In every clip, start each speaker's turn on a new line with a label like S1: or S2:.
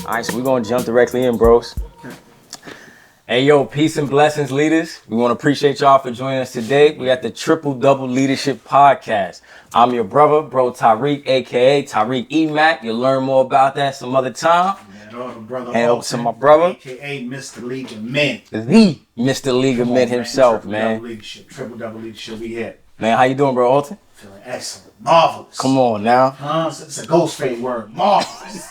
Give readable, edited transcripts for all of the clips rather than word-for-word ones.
S1: All right, so we're going to jump directly in, bros. Hey, yo, peace and blessings, leaders. We want to appreciate y'all for joining us today. We at the Triple Double Leadership Podcast. I'm your brother, bro Tariq, a.k.a. Tariq Emacq. You'll learn more about that some other time.
S2: Brother
S1: and
S2: Alton,
S1: to my brother,
S2: a.k.a. Mr. League of Men.
S1: The Mr. League of Men himself, man.
S2: Triple double leadership, we here.
S1: Man, how you doing, bro, Alton?
S2: Feeling excellent. Marvelous.
S1: Come on now.
S2: It's a ghost fade word. Marvelous.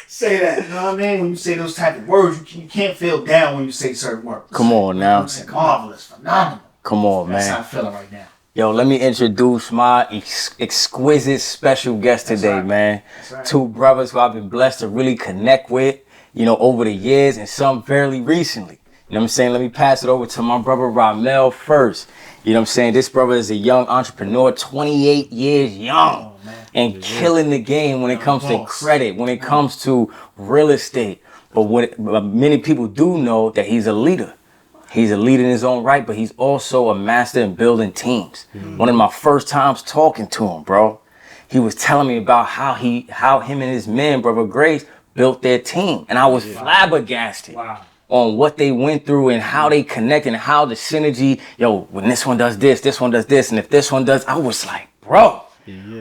S2: Say that, you know what I mean? When you say those type of words, you can't feel down when you say certain words.
S1: Come on now.
S2: I'm saying marvelous, phenomenal.
S1: Come on,
S2: That's
S1: man.
S2: how I'm feeling right now.
S1: Yo, let me introduce my exquisite special guest today, man.
S2: Right.
S1: Two brothers who I've been blessed to really connect with, you know, over the years and some fairly recently. You know what I'm saying? Let me pass it over to my brother Ramel first. You know what I'm saying? This brother is a young entrepreneur, 28 years young, and killing the game when it comes to credit, when it comes to real estate. But many people do know that he's a leader. He's a leader in his own right, but he's also a master in building teams. One of my first times talking to him, bro, he was telling me about how him and his men, brother Grace, built their team. And I was flabbergasted on what they went through and how they connect and how the synergy, yo, when this one does this one does this, and if this one does, I was like, bro,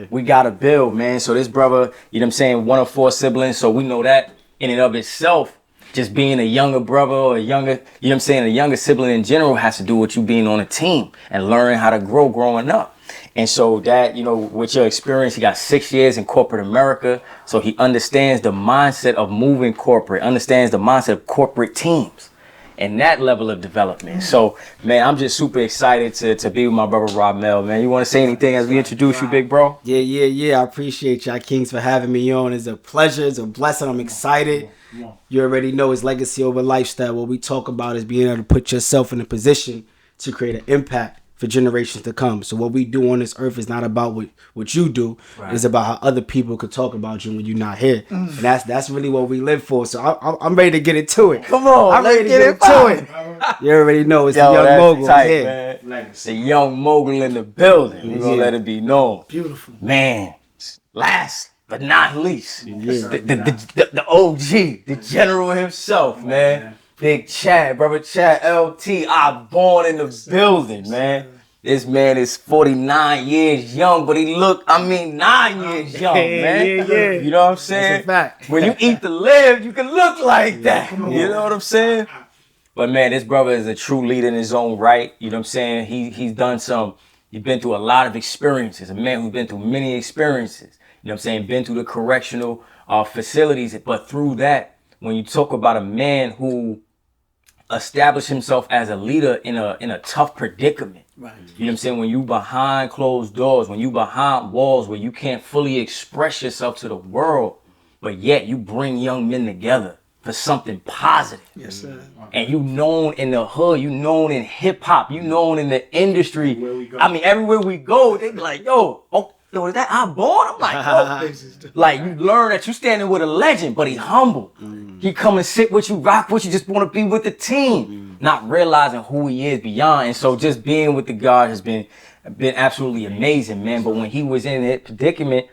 S1: we gotta build, man. So this brother, you know what I'm saying, one of 4 siblings, so we know that in and of itself, just being a younger brother or a younger, you know what I'm saying, a younger sibling in general has to do with you being on a team and learning how to grow growing up. And so that, you know, with your experience, he got 6 years in corporate America. So he understands the mindset of moving corporate, understands the mindset of corporate teams and that level of development. So, man, I'm just super excited to be with my brother Ramel, man. You want to say anything as we introduce you, big bro?
S3: Yeah. I appreciate y'all Kings for having me on. It's a pleasure. It's a blessing. I'm excited. You already know it's legacy over lifestyle. What we talk about is being able to put yourself in a position to create an impact for generations to come. So what we do on this earth is not about what you do. Right. It's about how other people could talk about you when you're not here. And that's really what we live for. So I'm ready to get into it.
S1: Come on,
S3: I'm ready to get into it. You already know it's the young mogul
S1: tight,
S3: here.
S1: Man. The young mogul in the building. We're gonna let it be known.
S2: Beautiful.
S1: Man, last but not least, the OG, the general himself, man. Big Chad, brother Chad, LT, IBorn in the building, man. This man is 49 years young, but he look, 9 years young, man.
S3: Yeah.
S1: You know what I'm saying?
S3: That's a fact.
S1: When you eat to live, you can look like that. You know what I'm saying? But man, this brother is a true leader in his own right. You know what I'm saying? He's been through a lot of experiences. A man who's been through many experiences. You know what I'm saying? Been through the correctional facilities. But through that, when you talk about a man who established himself as a leader in a tough predicament. Right. You know what I'm saying? When you behind closed doors, when you behind walls where you can't fully express yourself to the world, but yet you bring young men together for something positive. Yes, sir. And you known in the hood, you known in hip hop, you known in the industry. Everywhere we go, they be like, yo, is that IBorn? I'm like, oh. Like, you learn that you standing with a legend, but he humble. He come and sit with you, rock with you, just want to be with the team, not realizing who he is beyond. And so just being with the God has been absolutely amazing, man. But when he was in that predicament,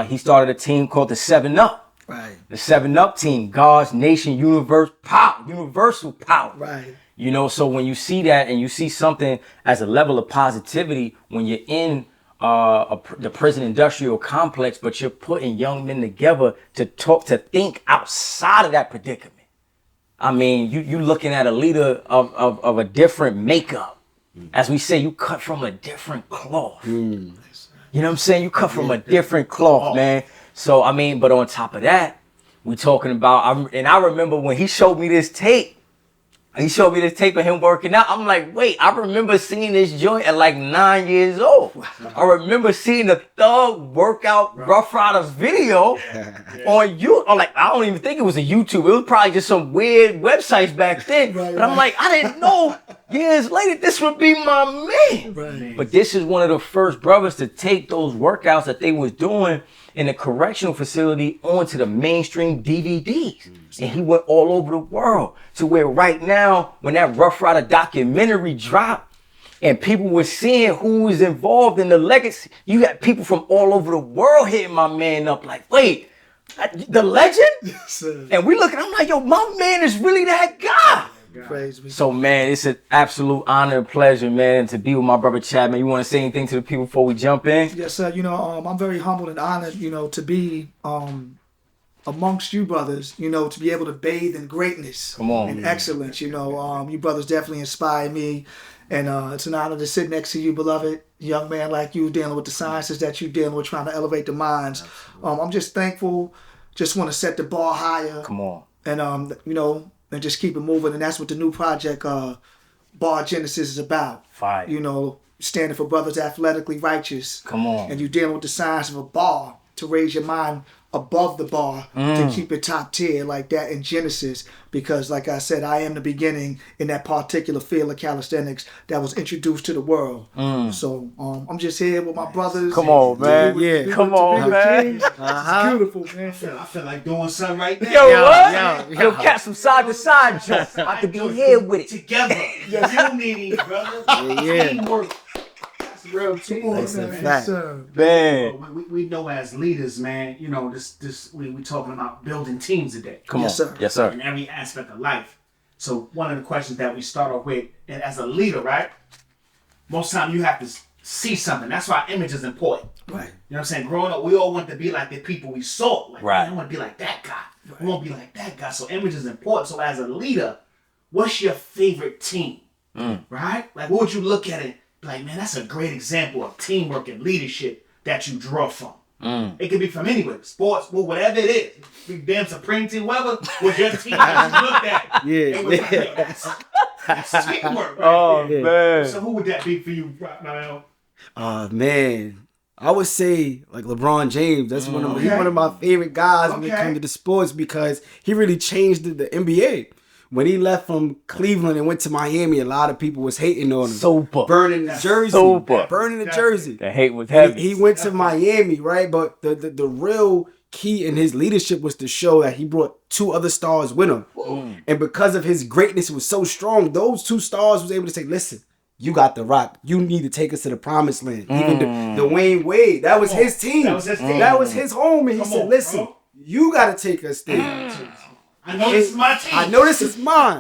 S1: he started a team called the 7 Up. Right. The 7 Up team, God's Nation Universal Power. Right. You know, so when you see that and you see something as a level of positivity, when you're in the prison industrial complex, but you're putting young men together to think outside of that predicament. You looking at a leader of a different makeup. As we say, you cut from a different cloth. You know what I'm saying? You cut from a different cloth, man. So, but on top of that, we talking about, and I remember when he showed me this tape, of him working out. I'm like, wait, I remember seeing this joint at like 9 years old. I remember seeing the Thug workout Rough Riders video on YouTube. I don't even think it was a YouTube. It was probably just some weird websites back then. But I'm like, I didn't know years later this would be my man. Right. But this is one of the first brothers to take those workouts that they was doing in the correctional facility onto the mainstream DVDs. And he went all over the world to where right now, when that Rough Rider documentary dropped and people were seeing who was involved in the legacy, you had people from all over the world hitting my man up like, wait, The legend?
S2: Yes, sir.
S1: And we looking, I'm like, yo, my man is really that guy.
S2: Praise be.
S1: So, man, it's an absolute honor and pleasure, man, to be with my brother Chad, man. You want to say anything to the people before we jump in?
S2: Yes, sir. I'm very humbled and honored, to be amongst you brothers, to be able to bathe in greatness
S1: Come on.
S2: and excellence. You brothers definitely inspire me. And it's an honor to sit next to you, beloved young man like you, dealing with the sciences that you're dealing with, trying to elevate the minds. I'm just thankful. Just want to set the bar higher.
S1: Come on.
S2: And, and just keep it moving. And that's what the new project, Bar Genesis, is about.
S1: Fire.
S2: Standing for brothers athletically righteous.
S1: Come on.
S2: And you're dealing with the science of a bar to raise your mind above the bar, to keep it top tier like that in Genesis, because like I said, I am the beginning in that particular field of calisthenics that was introduced to the world. So I'm just here with my brothers.
S1: Come on, man.
S3: Yeah.
S1: Come on, man.
S2: It's beautiful, man.
S4: I feel like doing something right now.
S1: Yo, what? Yo, catch some side to side jumps. I could be here with it.
S4: Together. Unity, brother.
S3: Yeah.
S4: Teamwork.
S2: Real team.
S3: That's a
S2: man.
S3: fact.
S1: Man.
S4: We know as leaders, man, we talking about building teams today.
S1: Come
S2: Yes,
S1: on.
S2: sir.
S1: Yes, sir.
S4: In every aspect of life. So one of the questions that we start off with, and as a leader, right? Most time you have to see something. That's why image is important.
S2: Right.
S4: You know what I'm saying? Growing up, we all want to be like the people we saw. Like,
S1: Right.
S4: man, I want to be like that guy. I want to be like that guy. So image is important. So as a leader, what's your favorite team? Right? Like, what would you look at it? Like, man, that's a great example of teamwork and leadership that you draw from. It could be from anywhere, sports, whatever it is. Big damn Supreme Team, whatever was your team that you looked at.
S3: Yeah.
S4: It was like, yo, that's teamwork. Right
S1: Oh,
S4: there.
S1: man.
S4: So who would that be for you, Ramel?
S3: Man, I would say like LeBron James. That's he's one of my favorite guys when it comes to the sports, because he really changed the NBA. When he left from Cleveland and went to Miami, a lot of people was hating on him.
S1: Super.
S3: Burning the jersey.
S1: Super.
S3: Burning the jersey.
S1: The hate was heavy.
S3: He went to Miami, right? But the real key in his leadership was to show that he brought two other stars with him. And because of his greatness was so strong, those two stars was able to say, listen, you got the rock. You need to take us to the promised land. Even the Wayne Wade, that was his team.
S4: That was his team.
S3: That was his home. And he
S4: Come
S3: said,
S4: on,
S3: listen,
S4: bro.
S3: you got to take us there.
S4: I know this is my team.
S3: I know this is mine,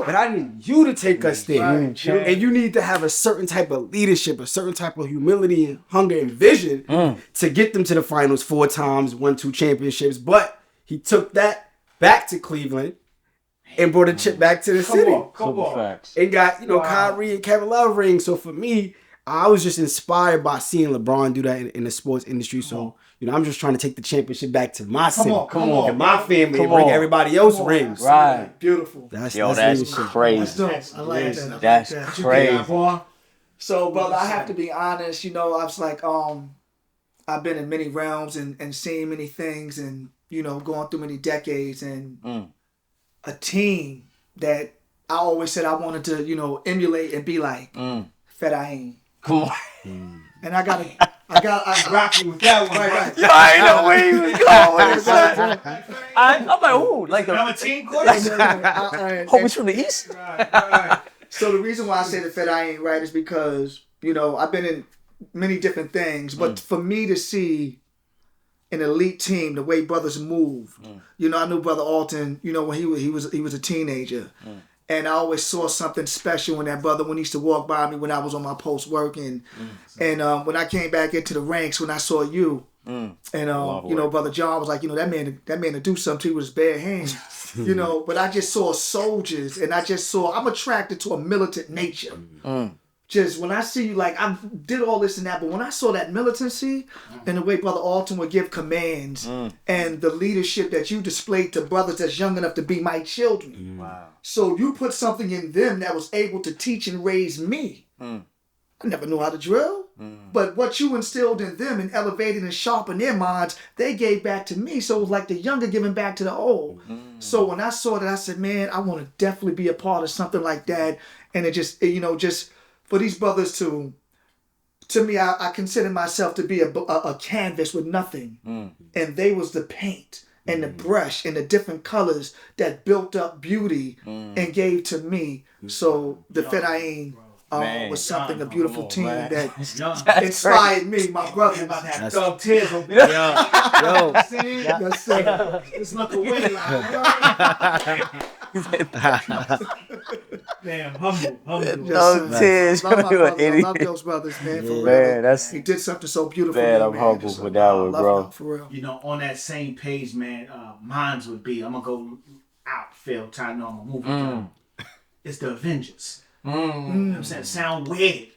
S3: but I need you to take us there. And you need to have a certain type of leadership, a certain type of humility and hunger and vision to get them to the finals 4 times, won 2 championships. But he took that back to Cleveland and brought a chip back to the city.
S4: Come on.
S1: Facts.
S3: And got, Kyrie and Kevin Love rings. So for me, I was just inspired by seeing LeBron do that in the sports industry. So, I'm just trying to take the championship back to my city.
S4: Come on.
S3: And my family, and
S1: Come
S3: bring
S1: on.
S3: everybody else rings.
S1: Right.
S2: Beautiful.
S3: That's
S1: That's
S3: leadership.
S1: crazy.
S2: That's dope. I like that. I like
S1: That's
S2: that.
S1: crazy.
S2: So, brother, I have to be honest. I was like, I've been in many realms and seen many things, and going through many decades, and a team that I always said I wanted to, emulate and be like. Fedayeen.
S1: Come on.
S2: And I rock you with that one. Right.
S1: Yo, I ain't know where he was going with it, son. I'm like, who? Like
S4: I'm a team coach.
S1: Hope he's from the East?
S2: Right. So the reason why I say the Fedayeen, right, is because, I've been in many different things, but for me to see an elite team, the way brothers move, I knew Brother Alton, when he was a teenager. And I always saw something special in that brother when he used to walk by me when I was on my post work. And when I came back into the ranks, when I saw you, and Brother John was like, that man to do something with his bare hands. But I just saw soldiers, and I'm attracted to a militant nature. Just when I see you, like, I did all this and that, but when I saw that militancy and the way Brother Alton would give commands and the leadership that you displayed to brothers that's young enough to be my children.
S1: Wow.
S2: So you put something in them that was able to teach and raise me. I never knew how to drill, but what you instilled in them and elevated and sharpened their minds, they gave back to me. So it was like the younger giving back to the old. So when I saw that, I said, man, I want to definitely be a part of something like that. And it just, just for these brothers to me, I consider myself to be a canvas with nothing. And they was the paint and the brush and the different colors that built up beauty and gave to me. So the Fedayeen was something, a beautiful team
S1: man.
S2: that inspired me, my brother.
S4: About to have dog tears over
S3: Yo,
S2: Yes, sir.
S4: Just look away like, damn, humble.
S2: Yes,
S1: tears.
S2: Love my
S1: You an
S2: brother. I
S1: idiot.
S2: love those brothers, man. For real.
S1: Man, that's
S2: He did something so beautiful.
S1: man.
S2: to me,
S1: I'm
S2: man.
S1: humble
S2: Just,
S1: for that one,
S2: love
S1: bro.
S2: y'all, for real.
S4: You know, on that same page, man, mine's would be, I'm going to go out, Phil, trying to know I'm going to move on. It's the Avengers. You know what I'm saying? Sound weird.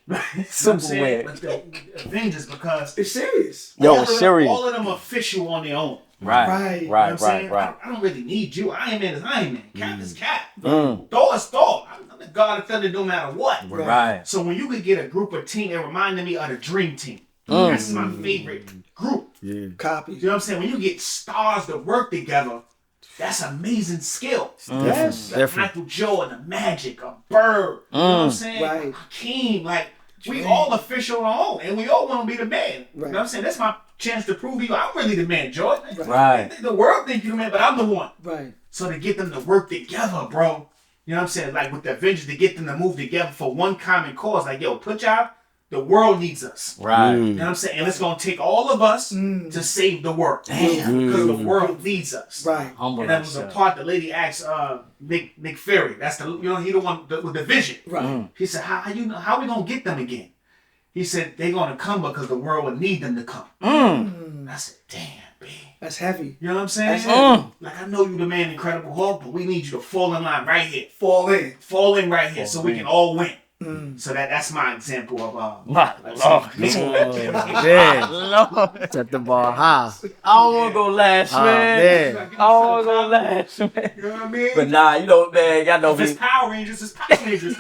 S1: Super weird.
S4: But the Avengers, because
S2: It's serious.
S1: Yo, it's serious.
S4: all of them official on their own.
S1: Right.
S4: You know what I'm
S1: Right.
S4: saying?
S1: Right.
S4: I don't really need you. Iron Man is Iron Man. Cap is Cap. Thor is Thor. I'm the God of Thunder no matter what.
S1: Right.
S4: So when you could get a group of team, it reminded me of the Dream Team. That's my favorite group.
S2: Copies.
S4: You know what I'm saying? When you get stars to work together, that's amazing skill.
S3: Different.
S4: Michael Jordan, the Magic, a Bird. You know what I'm saying?
S2: Right.
S4: Hakeem, like we all official on our own, and we all want to be the man.
S2: Right.
S4: You know what I'm saying? That's my chance to prove to you I'm really the man, Jordan.
S1: Right.
S4: The world think you the man, but I'm the one.
S2: Right.
S4: So to get them to work together, bro. You know what I'm saying? Like with the Avengers, to get them to move together for one common cause. Like, yo, put y'all, the world needs us.
S1: Right.
S4: You know what I'm saying? And it's going to take all of us to save the world. Because the world needs us.
S2: Right.
S1: Humble
S4: And that was the
S1: yourself.
S4: part the lady asked Nick Fury. That's the, you know, he the one with the vision.
S2: Right.
S4: He said, how we going to get them again? He said, they're going to come because the world would need them to come. And I said, damn, B.
S2: That's heavy.
S4: You know what I'm saying? Like, I know you the man Incredible Hulk, but we need you to fall in line right here.
S2: Fall in.
S4: Fall in right here so we can all win. So that's my example of
S1: My Lord. Lord.
S3: Set the bar high.
S1: I don't want to go last, man.
S3: Man.
S1: I don't want to go last, man.
S4: You know what I mean?
S1: But nah, you know, man, y'all know
S4: If it's
S1: me.
S4: Power Rangers, it's Power Rangers.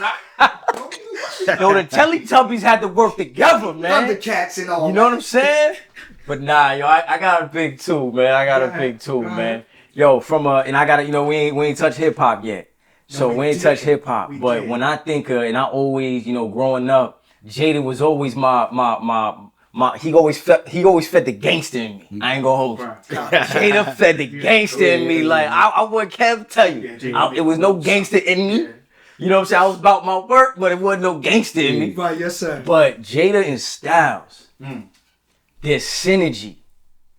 S1: Yo, the Teletubbies had to work together, man.
S2: Thundercats and all.
S1: You know what I'm saying? But nah, yo, I got a big two, man. I got a big two, man. Yo, and I gotta, you know, we ain't touched hip hop yet. So we ain't touched hip hop. But when I think of, and I always, you know, growing up, Jada was always he always fed the gangster in me. I ain't gonna hold you. Jada fed the gangster in me. Like I can't tell you. It was no gangster in me. You know what I'm saying? I was about my work, but it wasn't no gangster in me.
S2: Right, yes, sir.
S1: But Jada and Styles, there's synergy.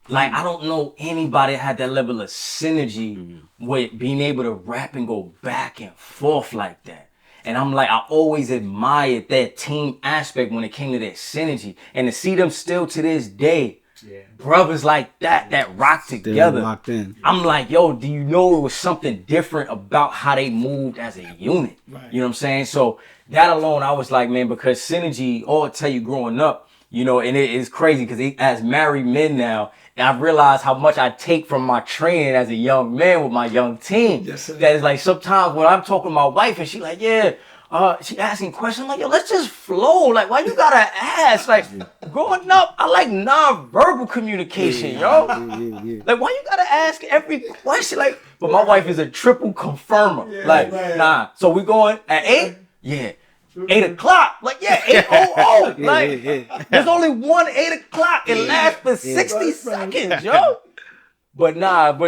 S1: Like, I don't know anybody that had that level of synergy with being able to rap and go back and forth like that. And I'm like, I always admired that team aspect when it came to that synergy. And to see them still to this day, brothers like that rock together.
S3: Locked in.
S1: I'm like, yo, do you know it was something different about how they moved as a unit?
S2: Right.
S1: You know what I'm saying? So that alone, I was like, man, because synergy, all I tell you growing up, you know, and it is crazy because as married men now, I realize how much I take from my training as a young man with my young team.
S2: Yes, sir.
S1: That is like sometimes when I'm talking to my wife and she like, she asking questions, I'm like, yo, let's just flow. Like, why you gotta ask? Like, growing up, I like non-verbal communication, yo. Like, why you gotta ask every question? Like, but my wife is a triple confirmer. Nah. So we going at 8? Yeah. 8 o'clock. Like, 8:00. Like, there's only one 8 o'clock. It lasts for 60 seconds, yo. But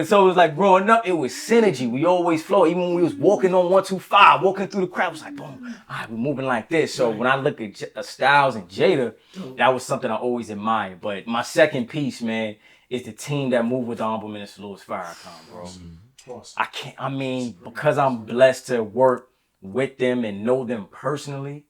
S1: so it was like growing up, it was synergy. We always flow. Even when we was walking on 125, walking through the crowd, it was like, boom, all right, we're moving like this. So when I look at Styles and Jada, that was something I always admired. But my second piece, man, is the team that moved with the Honorable Minister Louis Farrakhan, bro. Because I'm blessed to work with them and know them personally,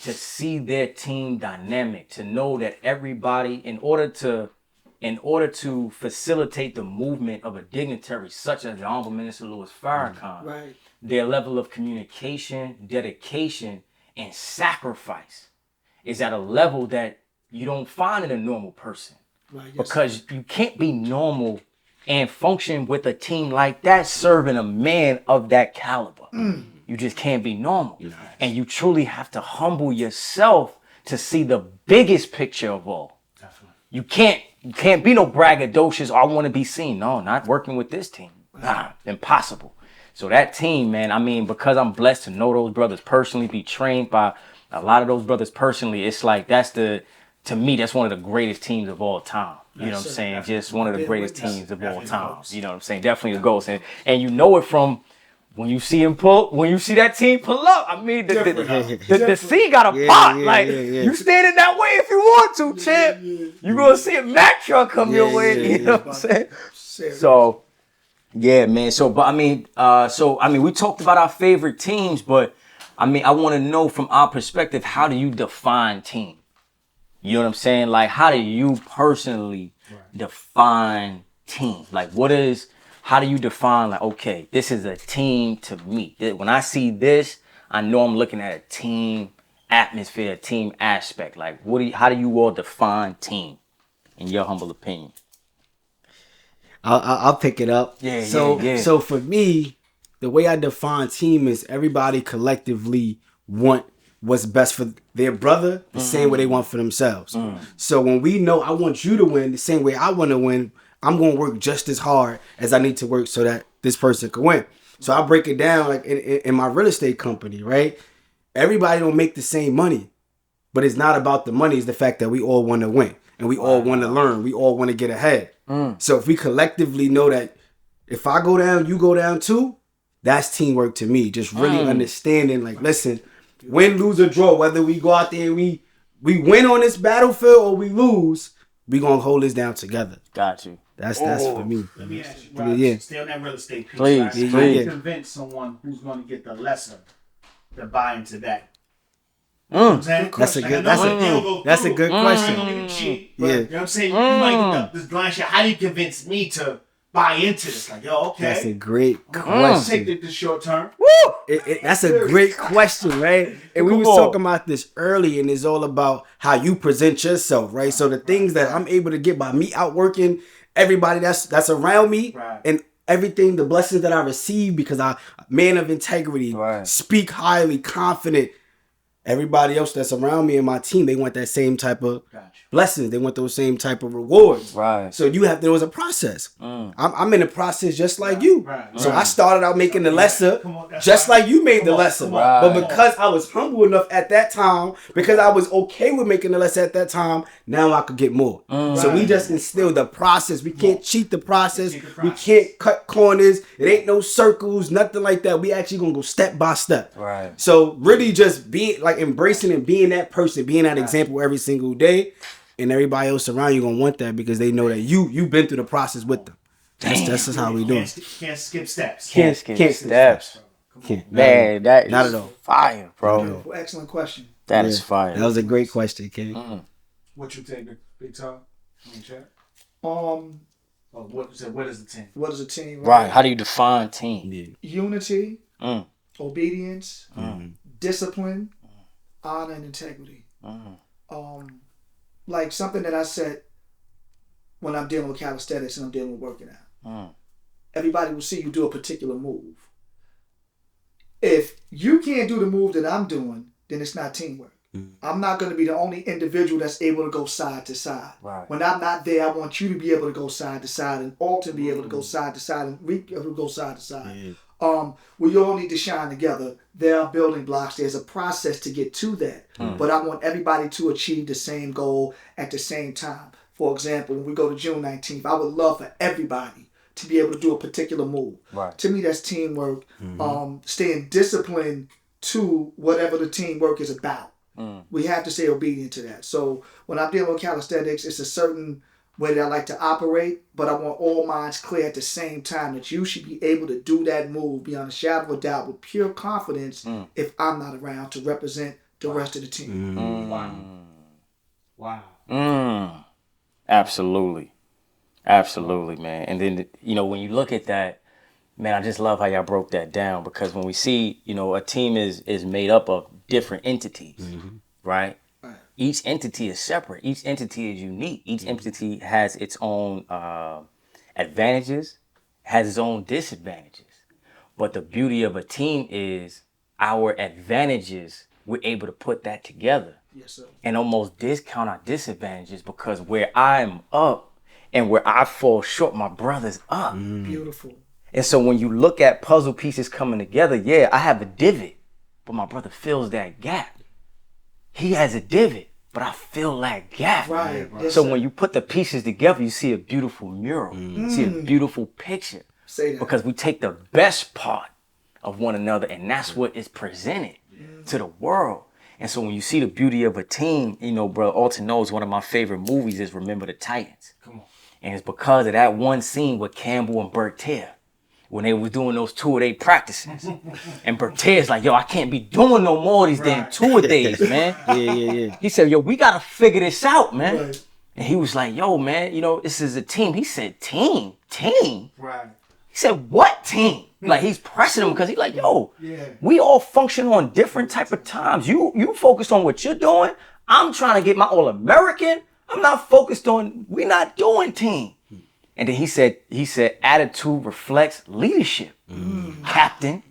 S1: to see their team dynamic, to know that everybody, in order to facilitate the movement of a dignitary such as the Honorable Minister Louis Farrakhan, their level of communication, dedication, and sacrifice is at a level that you don't find in a normal person. Because you can't be normal and function with a team like that serving a man of that caliber. You just can't be normal. And you truly have to humble yourself to see the biggest picture of all.
S4: Definitely.
S1: You can't be no braggadocious, I want to be seen. No, not working with this team. Nah, impossible. So that team, man, because I'm blessed to know those brothers personally, be trained by a lot of those brothers personally, it's like to me, that's one of the greatest teams of all time. You know what I'm saying? Just one of the greatest teams of all time. You know what I'm saying? Definitely the goals. And you know it from when you see that team pull up, I mean, the C got a pop. You standing that way if you want to, champ. You gonna see a Mack truck come your way. You know what I'm saying? So, yeah, man. So, but I mean, we talked about our favorite teams, but I mean, I want to know from our perspective, how do you define team? You know what I'm saying? Like, how do you personally define team? Like, how do you define, like, okay, this is a team to me. When I see this, I know I'm looking at a team atmosphere, a team aspect. Like, how do you all define team, in your humble opinion?
S3: I'll pick it up. So for me, the way I define team is everybody collectively want what's best for their brother the same way they want for themselves. So when we know I want you to win the same way I want to win, I'm going to work just as hard as I need to work so that this person can win. So I break it down like in my real estate company, right? Everybody don't make the same money, but it's not about the money. It's the fact that we all want to win and we all want to learn. We all want to get ahead. So if we collectively know that if I go down, you go down too, that's teamwork to me. Just really understanding, like, listen, win, lose, or draw, whether we go out there and we win on this battlefield or we lose, we gonna hold this down together.
S1: Got you.
S3: That's for me.
S4: Let me ask you, Rob, stay on that real estate piece.
S1: Please,
S4: right? How do you convince someone who's going to get the lesser to buy into that?
S3: That's a good question.
S4: You know what I'm saying? You know might get this blind shit. How do you convince me to buy into this? Like, yo, okay.
S3: That's a great question.
S4: Take the short term.
S3: That's a great question, right? And we was talking about this early, and it's all about how you present yourself, right? So the things that I'm able to get by me outworking everybody that's around me, and everything, the blessings that I receive because I'm a man of integrity, speak highly, confident. Everybody else that's around me and my team, they want that same type of blessings. They want those same type of rewards.
S1: Right.
S3: So you have there was a process. I'm in a process just like you. So I started out making the lesser, just like you made the lesser. But because I was humble enough at that time, because I was okay with making the lesser at that time, now I could get more. So we just instilled the process. We can't cheat the process. We can't cut corners. It ain't no circles, nothing like that. We actually gonna go step by step.
S1: Right.
S3: So really just be like embracing and being that person, being that example every single day, and everybody else around you gonna want that because they know that you've been through the process with them. That's just how we do it.
S4: Can't skip steps.
S1: Can't skip steps. Man, that
S3: not
S1: is
S3: at all.
S1: fire, bro.
S2: Excellent question.
S1: That is fire.
S3: That was a great question, King.
S4: What you take, Big Tom? In chat?
S2: What is the team? What is a team?
S1: Right. How do you define team?
S2: Unity, obedience, discipline, honor, and integrity. Like something that I said when I'm dealing with calisthenics and I'm dealing with working out. Everybody will see you do a particular move. If you can't do the move that I'm doing, then it's not teamwork. I'm not going to be the only individual that's able to go side to side.
S1: Right.
S2: When I'm not there, I want you to be able to go side to side and Alton be able to go side to side and we able to go side to side. We all need to shine together. There are building blocks. There's a process to get to that. But I want everybody to achieve the same goal at the same time. For example, when we go to June 19th, I would love for everybody to be able to do a particular move.
S1: Right.
S2: To me, that's teamwork. Staying disciplined to whatever the teamwork is about. We have to stay obedient to that. So when I'm dealing with calisthenics, it's a certain way that I like to operate, but I want all minds clear at the same time that you should be able to do that move beyond a shadow of a doubt with pure confidence if I'm not around to represent the rest of the team.
S4: Wow.
S1: Absolutely, man. And then, when you look at that, man, I just love how y'all broke that down because when we see, a team is made up of different entities, right? Each entity is separate. Each entity is unique. Each entity has its own advantages, has its own disadvantages. But the beauty of a team is our advantages, we're able to put that together.
S2: Yes, sir.
S1: And almost discount our disadvantages because where I'm up and where I fall short, my brother's up.
S2: Beautiful.
S1: And so when you look at puzzle pieces coming together, yeah, I have a divot, but my brother fills that gap. He has a divot, but I fill that gap.
S2: Right.
S1: So when you put the pieces together, you see a beautiful mural. You see a beautiful picture.
S2: Say that.
S1: Because we take the best part of one another, and that's what is presented to the world. And so when you see the beauty of a team, you know, bro, Alton knows one of my favorite movies is Remember the Titans.
S4: Come on.
S1: And it's because of that one scene with Campbell and Bertier when they was doing those 2-a-day practices. And Bertier's like, yo, I can't be doing no more of these damn 2-a-days, man.
S3: Yeah.
S1: He said, yo, we got to figure this out, man.
S2: Right.
S1: And he was like, yo, man, you know, this is a team. He said, team?
S4: Right.
S1: He said, what team? Like, he's pressing him because he's like, yo,
S4: Yeah.
S1: we all function on different type of times. You focus on what you're doing. I'm trying to get my All-American. I'm not focused on, we're not doing team. And then he said, attitude reflects leadership, captain.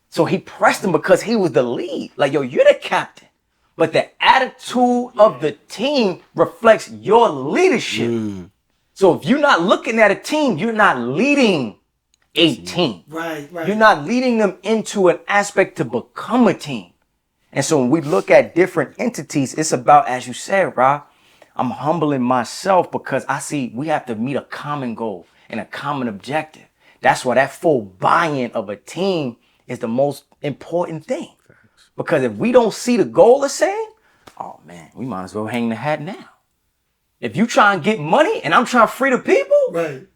S1: So he pressed him because he was the lead. Like, yo, you're the captain. But the attitude of the team reflects your leadership. So if you're not looking at a team, you're not leading a team.
S2: Right.
S1: You're not leading them into an aspect to become a team. And so when we look at different entities, it's about, as you said, Rob, I'm humbling myself because I see we have to meet a common goal and a common objective. That's why that full buy-in of a team is the most important thing. Because if we don't see the goal the same, oh man, we might as well hang the hat now. If you try and get money and I'm trying to free the people,
S2: Right.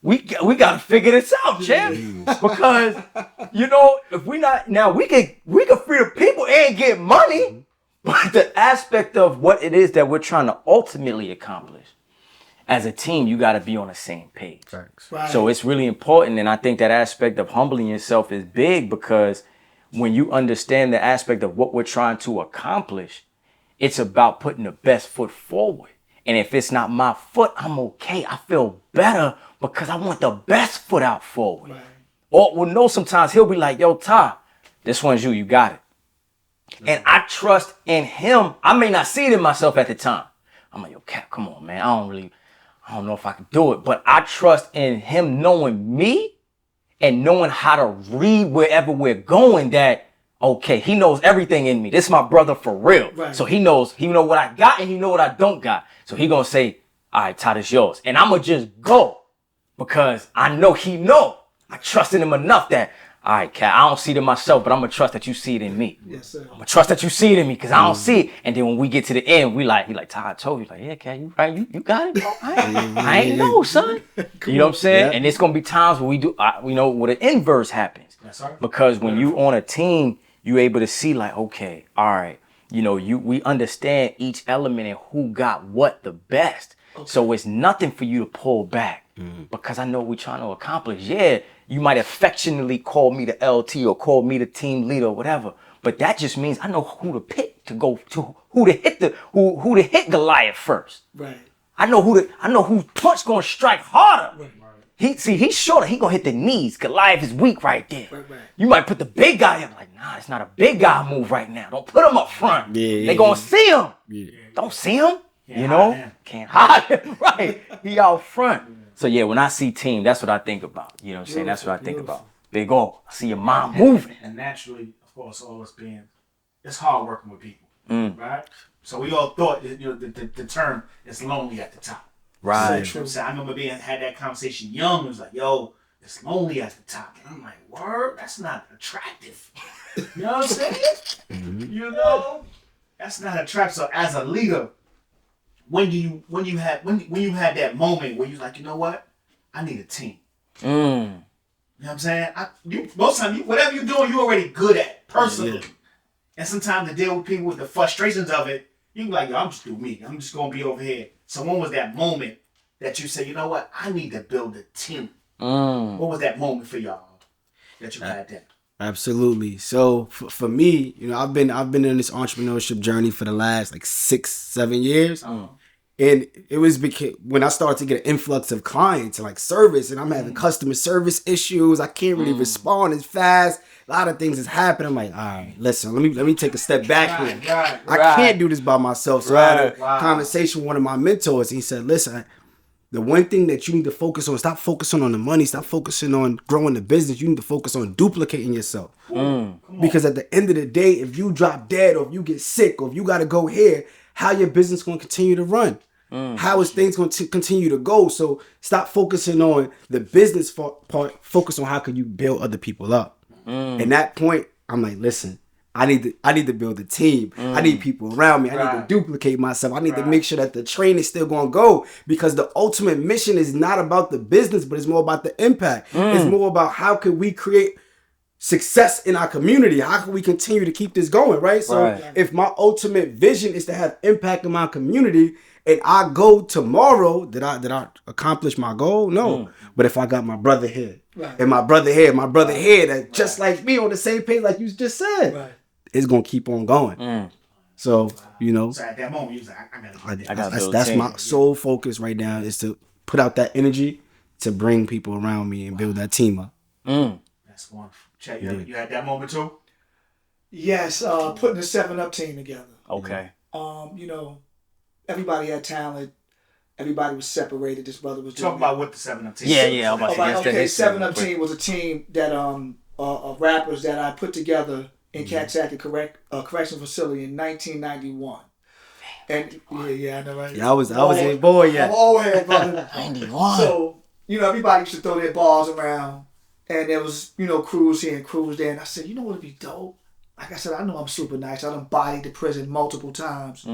S1: we got to figure this out, champ. Because, you know, if we not, now we can free the people and get money, but the aspect of what it is that we're trying to ultimately accomplish, as a team, you got to be on the same page.
S2: Right.
S1: So it's really important. And I think that aspect of humbling yourself is big because when you understand the aspect of what we're trying to accomplish, it's about putting the best foot forward. And if it's not my foot, I'm okay. I feel better because I want the best foot out forward.
S2: Right.
S1: Or we'll know sometimes he'll be like, yo, Ty, this one's you got it. And I trust in him. I may not see it in myself at the time. I'm like, yo, Cap, come on, man. I don't know if I can do it. But I trust in him knowing me and knowing how to read wherever we're going that, okay, he knows everything in me. This is my brother for real.
S2: Right.
S1: So he know what I got and he know what I don't got. So he gonna say, all right, Todd, it's yours. And I'm gonna just go because I know he know. I trust in him enough that, all right, Cat, I don't see it in myself, but I'm gonna trust that you see it in me.
S2: Yes, sir.
S1: I'm gonna trust that you see it in me because I don't see it. And then when we get to the end, he like, Todd, I told you, like, yeah, Cat, you right, you got it, bro. I ain't know, son. You know what I'm saying?
S3: Yeah.
S1: And it's gonna be times where we do, where the inverse happens.
S4: Yes, sir.
S1: Because when you on a team, you able to see like, okay, all right, we understand each element and who got what the best. Okay. So it's nothing for you to pull back because I know what we're trying to accomplish. Yeah, you might affectionately call me the LT or call me the team leader or whatever, but that just means I know who to pick to go to, who to hit Goliath first.
S2: Right.
S1: I know whose punch gonna strike harder.
S2: Right.
S1: He's shorter. He gonna hit the knees. Goliath is weak right there.
S2: Right.
S1: You might put the big guy up. Like, nah, it's not a big guy move right now. Don't put him up front. They gonna see him. Don't see him. Can't hide him. Right. He out front. So yeah, when I see team, that's what I think about. You know what I'm saying? That's what I think about. Big O. I see your mom moving.
S4: And naturally, of course, all us being, it's hard working with people, right? So we all thought, the term is lonely at the top.
S1: Right.
S4: So I remember had that conversation young. It was like, yo, it's lonely at the top. And I'm like, word? That's not attractive. You know what I'm saying? You know? That's not attractive. So as a leader, when you had that moment where you're like, you know what? I need a team. You know what I'm saying? Most of the time, whatever you're doing, you're already good at personally. Yeah. And sometimes to deal with people with the frustrations of it, you can be like, yo, I'm just doing me. I'm just going to be over here. So when was that moment that you said, you know what? I need to build a team. What was that moment for y'all that you had that?
S3: Absolutely. So for me, I've been in this entrepreneurship journey for the last 6-7 years. And it was because when I started to get an influx of clients and service, and I'm having customer service issues, I can't really respond as fast. A lot of things is happening. I'm like, all right, listen, let me take a step back here. I can't do this by myself. So I had a conversation with one of my mentors. He said, listen, the one thing that you need to focus on, stop focusing on the money, stop focusing on growing the business. You need to focus on duplicating yourself. Because at the end of the day, if you drop dead or if you get sick or if you got to go here, how your business going to continue to run? How is things going to continue to go? So stop focusing on the business part. Focus on how can you build other people up. And that point, I'm like, listen, I need to build a team. I need people around me. I need to duplicate myself. I need to make sure that the train is still gonna go, because the ultimate mission is not about the business, but it's more about the impact. It's more about how can we create success in our community. How can we continue to keep this going, right? So if my ultimate vision is to have impact in my community, and I go tomorrow, did I accomplish my goal? No. But if I got my brother here, and my brother here, that just like me on the same page, like you just said, it's gonna keep on going. So
S4: So at that moment, you was like, I gotta
S3: that's my sole focus right now, is to put out that energy to bring people around me and build that team up.
S4: That's wonderful. Check, you had that moment too?
S2: Yes, putting the 7-Up team together.
S1: Okay.
S2: Everybody had talent. Everybody was separated. This brother was
S4: Talk about what the 7-Up team.
S1: Yeah. I'm about to
S2: okay, 7-Up team was a team that of rappers that I put together in Caxacket Correctional Facility in 1991. And I know, right?
S3: Yeah, I was a boy yet.
S2: I'm old head, brother.
S1: 91.
S2: So everybody used to throw their balls around, and there was crews here and crews there. And I said, what would be dope? Like I said, I know I'm super nice. I done bodied the prison multiple times.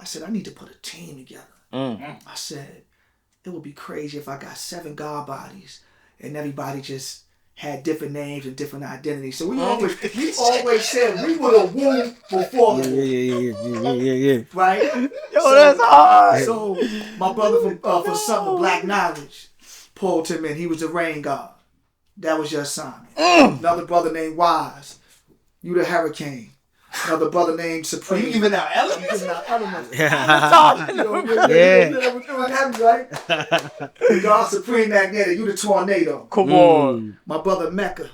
S2: I said, I need to put a team together. I said, it would be crazy if I got 7 God bodies and everybody just had different names and different identities. So we always said we were the womb before the womb.
S3: Yeah.
S2: Right?
S1: That's hard.
S2: So my brother for Something Black Knowledge pulled him in. He was the rain god. That was your assignment. Another brother named Wise. You the hurricane. Another brother named Supreme.
S4: You giving out elements?
S2: You giving out elements. Right? God Supreme Magnetic. You the tornado.
S1: Come on.
S2: My brother Mecca.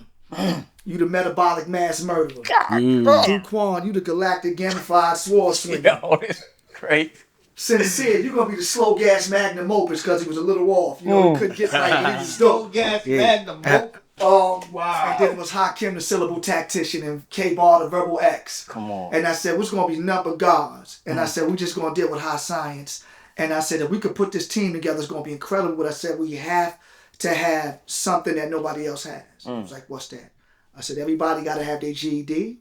S2: You the metabolic mass murderer. Duquan, you the galactic gamified sword swinger.
S1: Yo, it's great.
S2: Sincere, you're gonna be the slow gas magnum opus because he was a little off. He couldn't get right. He was
S4: Slow gas magnum opus.
S2: Wow. And then it was Hakim, the syllable tactician, and K-Bar, the verbal X.
S1: Come on.
S2: And I said, what's going to be number gods? And I said, we're just going to deal with high science. And I said, if we could put this team together, it's going to be incredible. But I said, we have to have something that nobody else has. I was like, what's that? I said, everybody got to have their GED.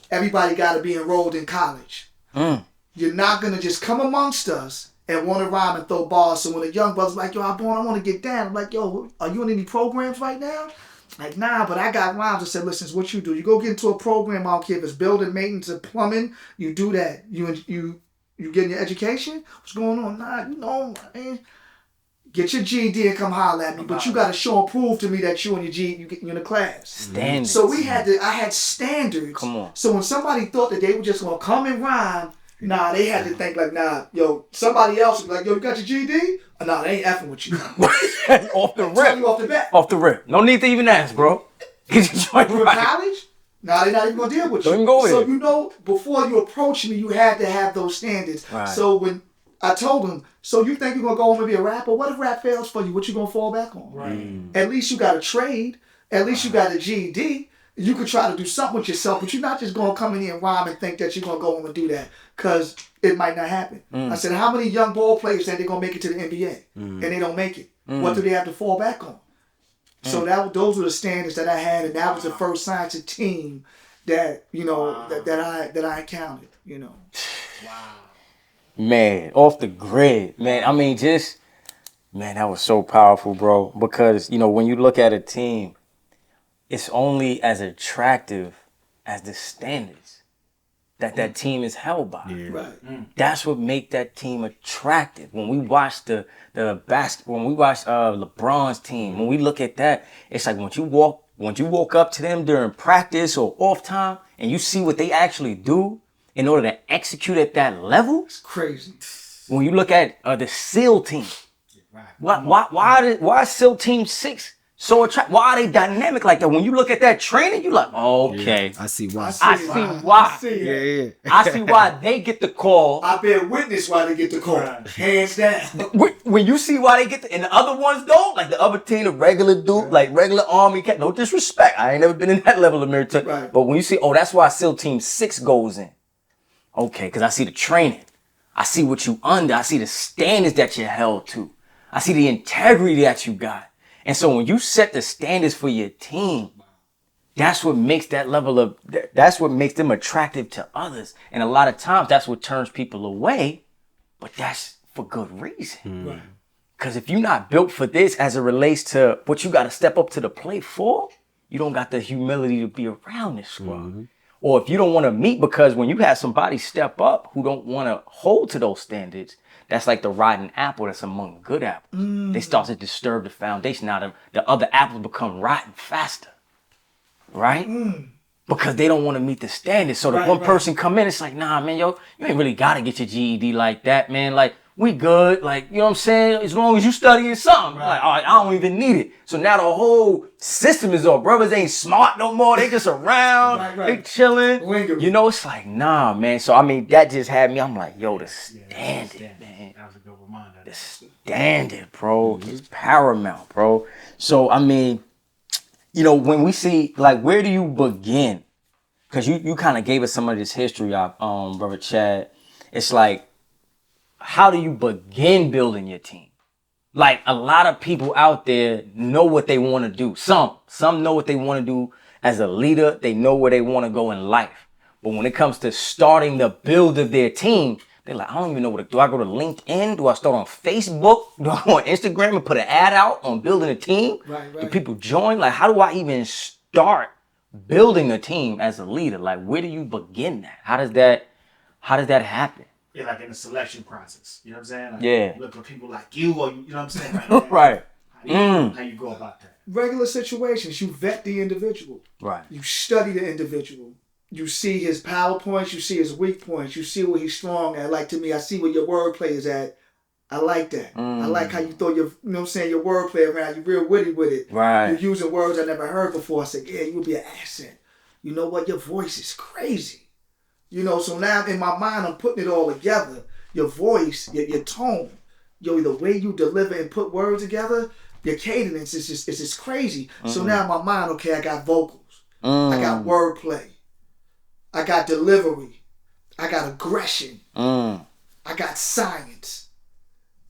S2: Everybody got to be enrolled in college. You're not going to just come amongst us and want to rhyme and throw bars. So when a young brother's like, yo, IBorn, I want to get down. I'm like, yo, are you in any programs right now? Like, nah, but I got rhymes. I said, listen, it's what you do. You go get into a program, I don't care if it's building, maintenance, or plumbing. You do that. You getting your education? What's going on? Nah, man. Get your GED and come holler at me. But you got to show and prove to me that you and your GED, you're in the class.
S1: Standards.
S2: So I had standards.
S1: Come on.
S2: So when somebody thought that they were just going to come and rhyme, nah, they had to think like, nah, yo, somebody else would be like, yo, you got your GED? Nah, they ain't effing with you.
S1: Off the
S2: Tell you
S1: rip.
S2: off the bat.
S1: Off the rip. No need to even ask, bro. Get your joint
S2: For
S1: right.
S2: college? Nah, they're not even going to deal with you.
S1: Don't even go
S2: So
S1: there.
S2: before you approach me, you had to have those standards.
S1: Right.
S2: So when I told them, so you think you're going to go home and be a rapper? What if rap fails for you? What you going to fall back on?
S4: Right.
S2: At least you got a trade. At least you got a GED. You could try to do something with yourself, but you're not just going to come in here and rhyme and think that you're going to go home and do that, because it might not happen. I said, how many young ball players think they're going to make it to the NBA and they don't make it? What do they have to fall back on? So those were the standards that I had, and that was the first science team that that I encountered.
S4: Wow.
S1: Man, off the grid. Man, I mean, that was so powerful, bro. Because, when you look at a team, it's only as attractive as the standards that team is held by.
S3: Yeah.
S2: Right.
S1: That's what make that team attractive. When we watch when we watch LeBron's team, when we look at that, it's like once you walk up to them during practice or off time and you see what they actually do in order to execute at that level.
S2: It's crazy.
S1: When you look at the SEAL team, why is SEAL Team 6 so attractive? Why are they dynamic like that? When you look at that training, you like, okay.
S3: I see why.
S1: I see why. I see why they get the call.
S2: I bear witness why they get the call. Hands down.
S1: When you see why they get and the other ones don't, like the other team, the regular dude, like regular army cat, no disrespect. I ain't never been in that level of military.
S2: Right.
S1: But when you see, that's why SEAL Team 6 goes in. Okay, because I see the training. I see what you under. I see the standards that you're held to. I see the integrity that you got. And so when you set the standards for your team, that's what makes that level of, that's what makes them attractive to others. And a lot of times that's what turns people away, but that's for good reason.
S2: Right.
S1: Because if you're not built for this as it relates to what you got to step up to the plate for, you don't got the humility to be around this squad. Or if you don't want to meet, because when you have somebody step up who don't want to hold to those standards, that's like the rotten apple that's among the good apples. They start to disturb the foundation. Now the other apples become rotten faster, right? Because they don't want to meet the standards. So the one person come in, it's like, nah, man, yo, you ain't really got to get your GED like that, man. Like, we good. Like, you know what I'm saying? As long as you studying something. Like, all right, I don't even need it. So now the whole system is off. Brothers ain't smart no more. They just around. They chilling.
S2: Lingering.
S1: You know, it's like, nah, man. So, I mean, that just had me. I'm like, yo, the standard, man.
S4: That was a good reminder.
S1: The standard, bro. It's paramount, bro. So, I mean, you know, when we see, like, where do you begin? Because you kind of gave us some of this history, Brother Chad. It's like, how do you begin building your team? Like, a lot of people out there know what they want to do. Some know what they want to do as a leader. They know where they want to go in life. But when it comes to starting the build of their team, they're like, I don't even know what to do. I go to LinkedIn? Do I start on Facebook? Do I go on Instagram and put an ad out on building a team?
S2: Right.
S1: Do people join? Like, how do I even start building a team as a leader? Like, where do you begin that? How does that happen?
S4: Yeah, like in the selection process. You know what I'm saying? Like,
S1: Yeah.
S4: Look for people like you, or you know what I'm saying? Like,
S1: Right.
S4: How you go about that?
S2: Regular situations, you vet the individual.
S1: Right.
S2: You study the individual. You see his power points, you see his weak points, you see where he's strong at. Like, to me, I see where your wordplay is at. I like that. I like how you throw your, you know what I'm saying, your wordplay around. You're real witty with it.
S1: Right.
S2: You're using words I never heard before. I said, yeah, you would be an asset. You know what? Your voice is crazy. You know, so now in my mind, I'm putting it all together. Your voice, your tone, the way you deliver and put words together, your cadence is just crazy. So now in my mind, okay, I got vocals. I got wordplay. I got delivery. I got aggression. I got science.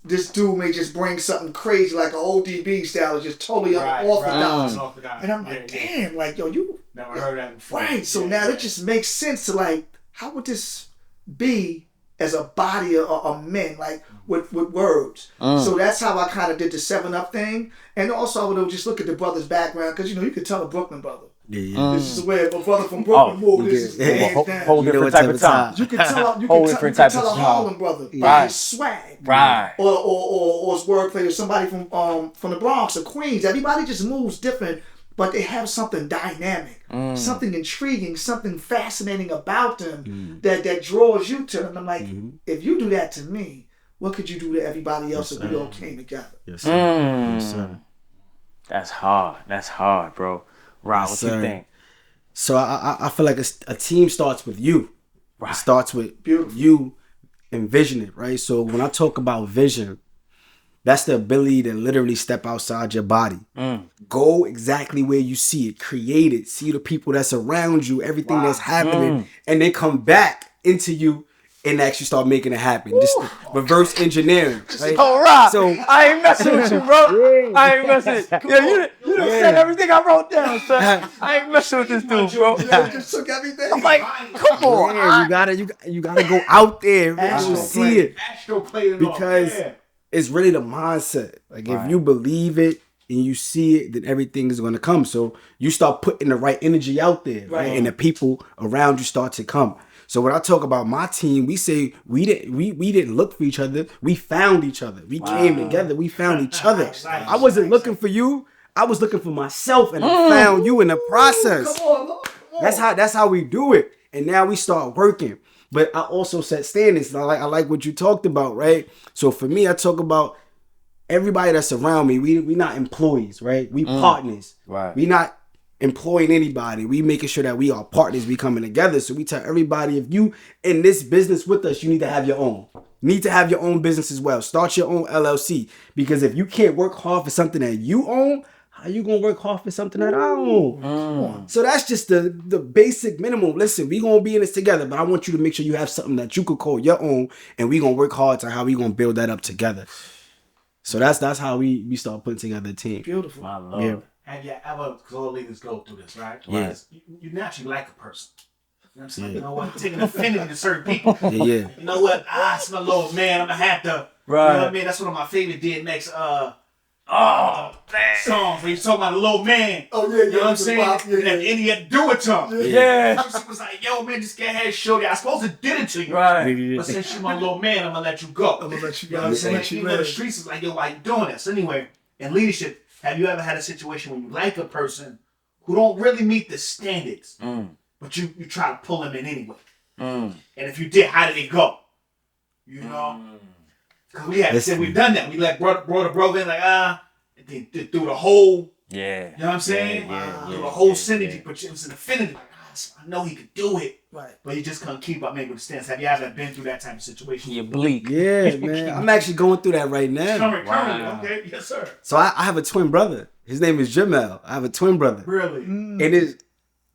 S2: This dude may just bring something crazy like an ODB style, just totally unorthodox. And I'm like, damn, like, yo, you
S4: never heard that before.
S2: Right. So now it just makes sense to, like, how would this be as a body of men, like with words? So that's how I kind of did the 7-Up thing. And also I would just look at the brother's background, because, you know, you could tell a Brooklyn brother. This is the way a brother from Brooklyn moved. This is hands down.
S1: Whole different type of time.
S2: You can tell a Harlem brother by his swag.
S1: Right.
S2: Or his wordplay, or somebody from the Bronx or Queens. Everybody just moves different, but they have something dynamic, something intriguing, something fascinating about them that draws you to them. I'm like, if you do that to me, what could you do to everybody else if we all came together?
S3: Yes, sir. Yes, sir.
S1: That's hard. That's hard, bro. Rob, what you think?
S3: So I feel like a team starts with you.
S1: Right.
S3: It starts with you envisioning it, right? So when I talk about vision, that's the ability to literally step outside your body. Go exactly where you see it. Create it. See the people that's around you, everything that's happening, and then come back into you and actually start making it happen. Just reverse engineering. Right?
S1: Oh, Rob.
S3: So
S1: I ain't messing with you, bro. I ain't messing. Yeah, you done said everything I wrote down, son. I ain't messing with this dude, bro.
S2: Just took everything.
S1: I'm like, come on.
S3: Yeah, you gotta go out there and see it. Because it's really the mindset. Like, if you believe it and you see it, then everything is gonna come. So you start putting the right energy out there, right? And the people around you start to come. So when I talk about my team, we say we didn't look for each other. We found each other. We came together. We found each other. I wasn't looking for you. I was looking for myself, and I found you in the process.
S2: Come on.
S3: That's how we do it. And now we start working. But I also set standards. I like what you talked about, right? So for me, I talk about everybody that's around me. We not employees, right? We partners.
S1: Right.
S3: We not employing anybody. We making sure that we are partners. We coming together. So we tell everybody, if you in this business with us, you need to have your own. You need to have your own business as well. Start your own LLC. Because if you can't work hard for something that you own, how you gonna work hard for something that I own? So that's just the basic minimum. Listen, we gonna be in this together, but I want you to make sure you have something that you could call your own, and we gonna work hard to how we gonna build that up together. So that's how we start putting together a team.
S2: Beautiful.
S1: I love it.
S4: have you ever, because all leaders go through this, right?
S3: Yeah.
S4: You naturally like a person. You know what I'm saying? You know what? Taking affinity to certain people.
S3: Yeah.
S4: You know what? It's my little man. I'm going to have to.
S1: Right.
S4: You know what I mean? That's one of my favorite DMX songs where he's talking about a little man.
S2: Oh, yeah,
S4: You know what I'm saying? And he had to do it to him.
S1: Yeah.
S4: She was like, yo, man, just get ahead, shorty. I supposed to did it to you.
S1: Right.
S4: But since you're my little man, I'm going to let you go.
S2: I'm gonna let you
S4: You know
S2: go.
S4: what I'm saying?
S2: Let you
S4: Even though the
S2: live.
S4: streets is like, yo, why you doing this? Anyway, in leadership, have you ever had a situation when you like a person who don't really meet the standards, but you try to pull them in anyway? And if you did, how did it go? You know? Because we've done that. We like brought a brother in like, they through the whole,
S1: Yeah.
S4: you know what I'm saying?
S1: Yeah.
S4: Through the whole synergy, but it was an affinity. Like, I know he could do it.
S2: Right.
S4: But he just couldn't keep up maybe with the stance. Have you ever been through that type of situation?
S1: You're bleak.
S3: Yeah, man. I'm actually going through that right now.
S4: Currently, okay? Yes, sir.
S3: So I have a twin brother. His name is Jamel. I have a twin brother.
S4: Really?
S3: It is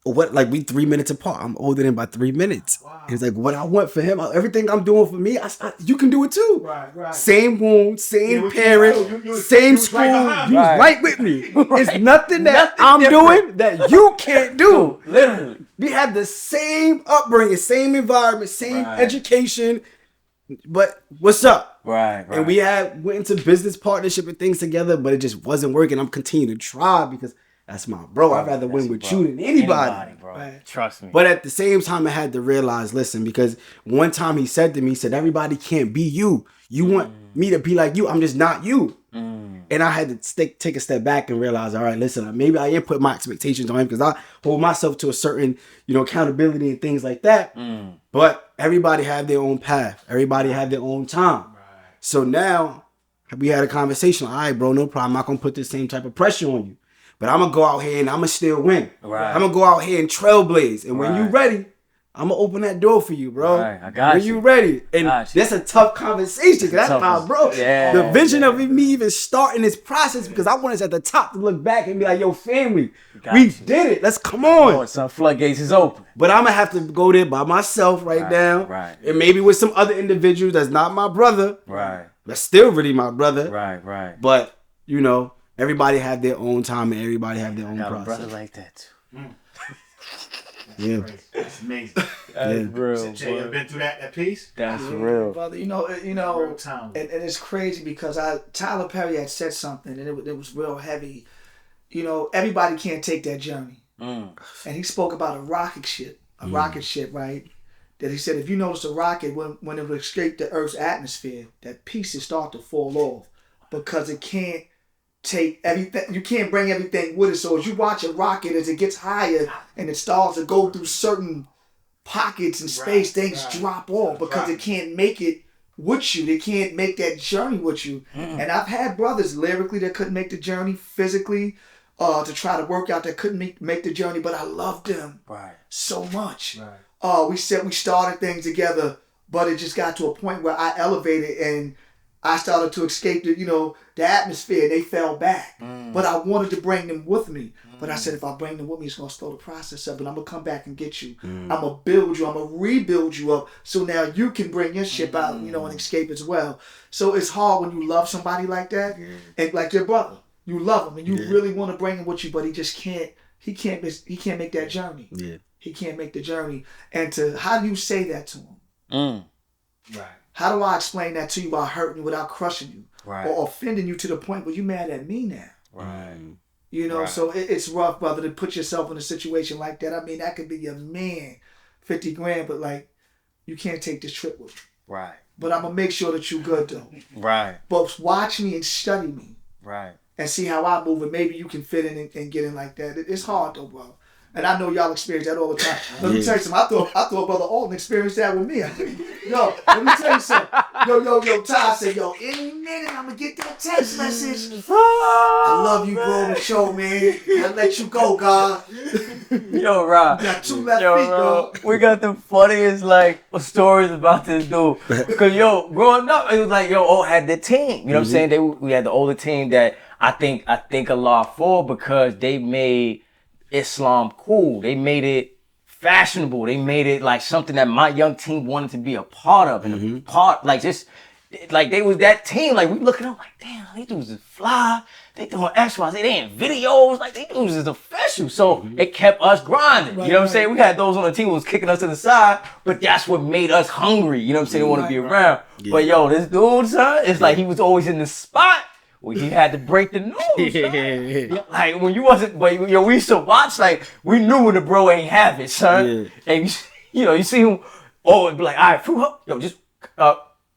S3: we 3 minutes apart. I'm older than by 3 minutes.
S4: Wow.
S3: He's like, what I want for him, everything I'm doing for me, you can do it too.
S4: Right.
S3: Same womb, same
S4: Yeah,
S3: parent,
S4: you
S3: same
S4: was
S3: school.
S4: right behind
S3: You
S1: me.
S3: was right with me. It's nothing that
S1: Nothing
S3: I'm
S1: different.
S3: doing that you can't do.
S1: Literally.
S3: We have the same upbringing, same environment, same
S1: Right.
S3: education. But what's up?
S1: Right.
S3: And we went into business partnership and things together, but it just wasn't working. I'm continuing to try because that's my bro. I'd rather win with you than anybody.
S1: bro.
S2: Right.
S1: Trust me.
S3: But at the same time, I had to realize, listen, because one time he said to me, he said, everybody can't be you. You want me to be like you. I'm just not you. And I had to take a step back and realize, all right, listen, maybe I am putting my expectations on him because I hold myself to a certain, accountability and things like that. But everybody have their own path. Everybody have their own time. So now we had a conversation. All right, bro, no problem. I'm not going to put the same type of pressure on you. But I'm going to go out here and I'm going to still win.
S1: Right.
S3: I'm going to go out here and trailblaze. And when you
S1: Right.
S3: ready, I'm going to open that door for you, bro.
S1: Right, I got
S3: when
S1: you.
S3: you ready. And
S1: Got you.
S3: that's a tough conversation. 'Cause that's
S1: tough
S3: my
S1: one.
S3: bro.
S1: Yeah,
S3: The vision of me even starting this process because I want us at the top to look back and be like, yo, family,
S1: Got
S3: we
S1: you.
S3: did it. Let's come on.
S1: Oh, some floodgates is open.
S3: But I'm going to have to go there by myself right now.
S1: right.
S3: And maybe with some other individuals that's not my brother.
S1: Right.
S3: That's still really my brother.
S1: Right.
S3: But, everybody have their own time and everybody have their own
S1: Got a
S3: process.
S1: brother like that too.
S3: Yeah.
S4: That's amazing.
S1: That's real.
S4: Jay, you ever been through that piece?
S1: That's real.
S2: Brother,
S4: Real time.
S2: and it's crazy because Tyler Perry had said something and it was real heavy. Everybody can't take that journey. And he spoke about a rocket ship, right? That he said if you notice a rocket, when it would escape the Earth's atmosphere, that pieces start to fall off because it can't take everything. You can't bring everything with it. So as you watch a rocket, as it gets higher and it starts to go through certain pockets in space, things drop off because it can't make it with you. They can't make that journey with you. And I've had brothers lyrically that couldn't make the journey, physically to try to work out that couldn't make the journey, but I loved them so much. We started things together, but it just got to a point where I elevated and I started to escape the atmosphere. They fell back, but I wanted to bring them with me. But I said, if I bring them with me, it's gonna slow the process up. But I'm gonna come back and get you. I'm gonna build you. I'm gonna rebuild you up. So now you can bring your ship out, and escape as well. So it's hard when you love somebody like that, and like your brother, you love him and you really want to bring him with you, but he just can't. He can't make that journey.
S3: Yeah.
S2: He can't make the journey. And how do you say that to him?
S4: Right.
S2: How do I explain that to you without hurting you, without crushing you,
S1: Right.
S2: or offending you to the point where you mad at me now?
S1: Right.
S2: So it's rough, brother, to put yourself in a situation like that. I mean, that could be your man, 50 grand, but like, you can't take this trip with me.
S1: Right.
S2: But I'm gonna make sure that you good though.
S1: Right.
S2: But watch me and study me
S1: Right.
S2: and see how I move, and maybe you can fit in and get in like that. It's hard though, bro. And I know y'all experience that all the time. Let me tell you something. I thought Brother Alton experienced that with me. Yo, let me tell you something. Yo, Ty said, any minute I'm gonna get that text message. I love you, bro. The show, man. I let you go, God.
S1: Yo, Rob.
S2: Got 2 left feet, dog.
S1: We got the funniest stories about this dude. Because growing up, it was like all had the team. You know what I'm saying? We had the older team that I think a lot for because they made Islam cool. They made it fashionable. They made it like something that my young team wanted to be a part of, and like they was that team. Like we looking up like, damn, these dudes is fly. They doing X, Y, Z. They in videos. Like these dudes is official. So it kept us grinding. You know what I'm saying? We had those on the team who was kicking us to the side, but that's what made us hungry. You know what I'm saying? Want to be around. Yeah. But yo, this dude, son, it's like he was always in the spot. Well, he had to break the news. Yeah. Like when you wasn't, but yo, we used to watch. Like we knew when the bro ain't have it, son. Yeah. And you see him. Oh, it'd be like, all right, yo, just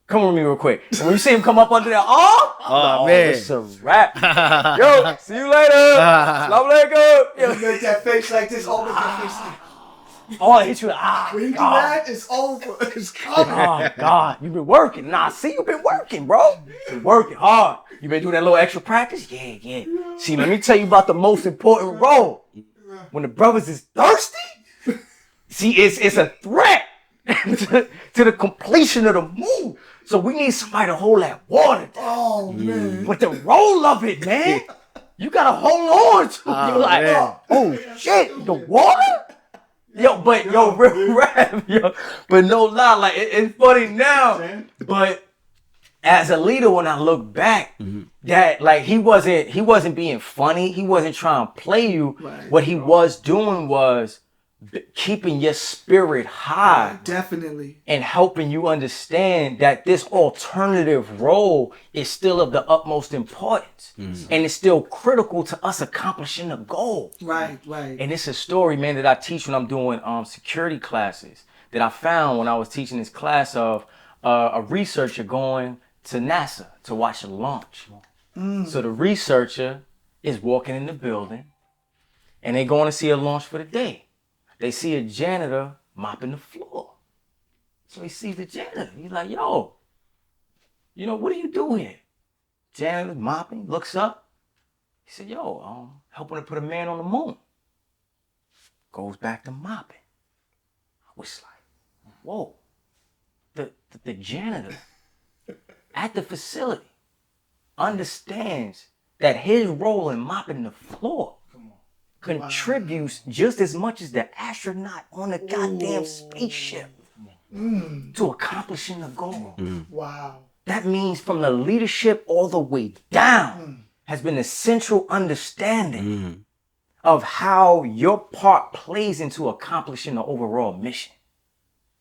S1: come with me real quick. And when you see him come up under there, oh man, it's a wrap. Yo, see you later. Assalamu alaikum.
S2: You make that face like this. Oh, make that face like.
S1: Oh, I hit you.
S2: When you do that, it's over. It's coming.
S1: Oh God, you been working. Nah, see, you been working, bro. Been working hard. You been doing that little extra practice? Yeah. See, let me tell you about the most important role. When the brothers is thirsty, see, it's a threat to the completion of the move. So we need somebody to hold that water down.
S2: Oh man.
S1: But the roll of it, man, you gotta hold on to it. You're like, oh shit, the water? Real rap, but no lie, like it's funny now. But as a leader, when I look back, that like he wasn't being funny. He wasn't trying to play you. Right. What he was doing was keeping your spirit high,
S2: definitely,
S1: and helping you understand that this alternative role is still of the utmost importance, and it's still critical to us accomplishing the goal.
S2: Right.
S1: And it's a story, man, that I teach when I'm doing security classes that I found when I was teaching this class of a researcher going to NASA to watch a launch. So the researcher is walking in the building, and they're going to see a launch for the day. They see a janitor mopping the floor. So he sees the janitor. He's like, yo, what do you do here? Janitor's mopping, looks up. He said, yo, I'm helping to put a man on the moon. Goes back to mopping. I was like, whoa. The janitor at the facility understands that his role in mopping the floor contributes just as much as the astronaut on the goddamn spaceship to accomplishing the goal.
S2: Wow.
S1: That means from the leadership all the way down has been a central understanding of how your part plays into accomplishing the overall mission.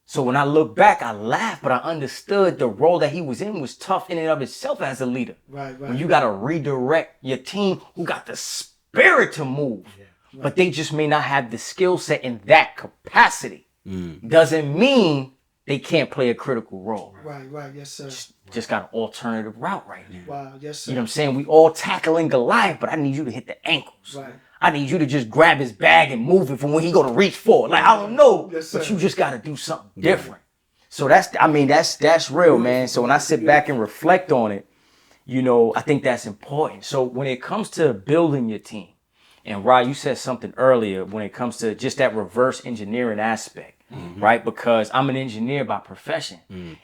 S1: So when I look back, I laugh, but I understood the role that he was in was tough in and of itself as a leader.
S2: Right.
S1: When you got to redirect your team who got the spirit to move. Yeah. Right. But they just may not have the skill set in that capacity. Doesn't mean they can't play a critical role.
S2: Right. Yes, sir.
S1: Just got an alternative route right now.
S2: Wow, yes, sir.
S1: You know what I'm saying? We all tackling Goliath, but I need you to hit the ankles.
S2: Right.
S1: I need you to just grab his bag and move it from when he go to reach for it. Like, I don't know, but you just got to do something different. So that's real, man. So when I sit back and reflect on it, I think that's important. So when it comes to building your team, and Rod, you said something earlier when it comes to just that reverse engineering aspect, right? Because I'm an engineer by profession.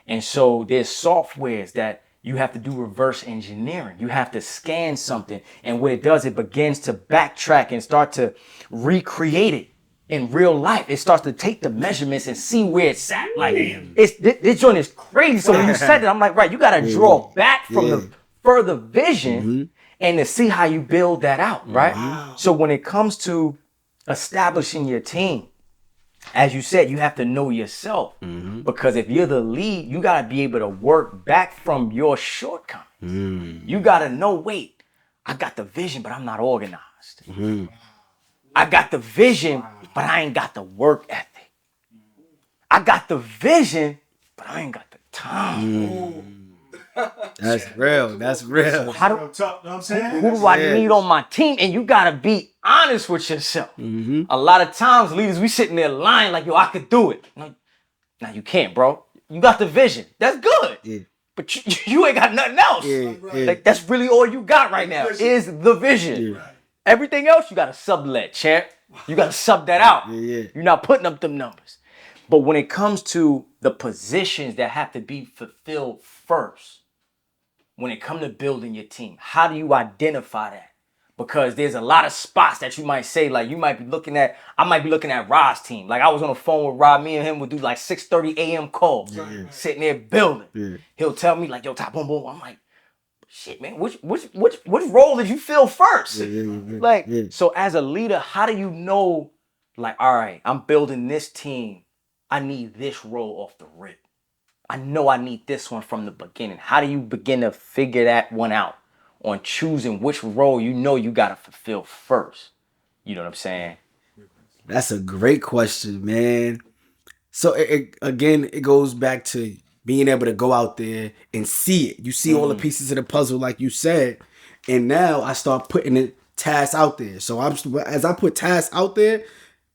S1: And so there's softwares that you have to do reverse engineering. You have to scan something. And what it does, it begins to backtrack and start to recreate it in real life. It starts to take the measurements and see where it's at. Like, this joint is crazy. So when you said it, I'm like, right, you got to draw back from the further vision and to see how you build that out, right? Wow. So when it comes to establishing your team, as you said, you have to know yourself, because if you're the lead, you got to be able to work back from your shortcomings. You got to know, wait, I got the vision, but I'm not organized. I got the vision, but I ain't got the work ethic. I got the vision, but I ain't got the time.
S3: That's real.
S1: Who do I need on my team? And you gotta be honest with yourself. A lot of times, leaders, we sitting there lying like, yo, I could do it. No, you can't, bro. You got the vision. That's good. But you ain't got nothing else. Like, that's really all you got right now is the vision. Everything else, you gotta sublet, champ. You gotta sub that out. You're not putting up them numbers. But when it comes to the positions that have to be fulfilled first, when it comes to building your team, how do you identify that? Because there's a lot of spots that you might say, like I might be looking at Rod's team. Like I was on the phone with Rod, me and him would do like 6:30 a.m. calls, sitting there building. Yeah. He'll tell me like, yo, top boom boom. I'm like, shit, man, which role did you fill first? So as a leader, how do you know, like, all right, I'm building this team. I need this role off the rip. I know I need this one from the beginning. How do you begin to figure that one out on choosing which role you know you got to fulfill first? You know what I'm saying?
S3: That's a great question, man. So it goes back to being able to go out there and see it. You see all the pieces of the puzzle, like you said, and now I start putting the tasks out there. So as I put tasks out there,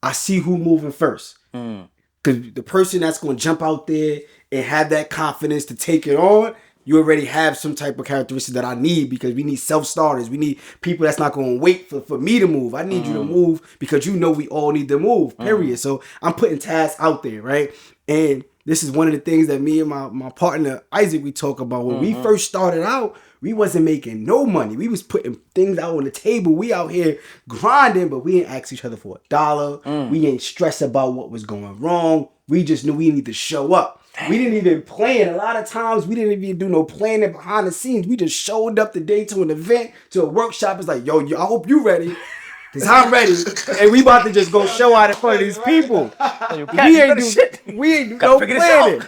S3: I see who moving first. Because the person that's going to jump out there and have that confidence to take it on, you already have some type of characteristics that I need, because we need self-starters. We need people that's not going to wait for me to move. I need you to move because you know we all need to move, period. So I'm putting tasks out there, right? And this is one of the things that me and my partner, Isaac, we talk about. When we first started out, we wasn't making no money. We was putting things out on the table. We out here grinding, but we didn't ask each other for $1. We ain't stressed about what was going wrong. We just knew we need to show up. We didn't even plan. A lot of times we didn't even do no planning behind the scenes. We just showed up the day to an event, to a workshop. It's like, yo, I hope you ready. Because I'm ready. And we about to just go show out in front of these people. We ain't do no planning.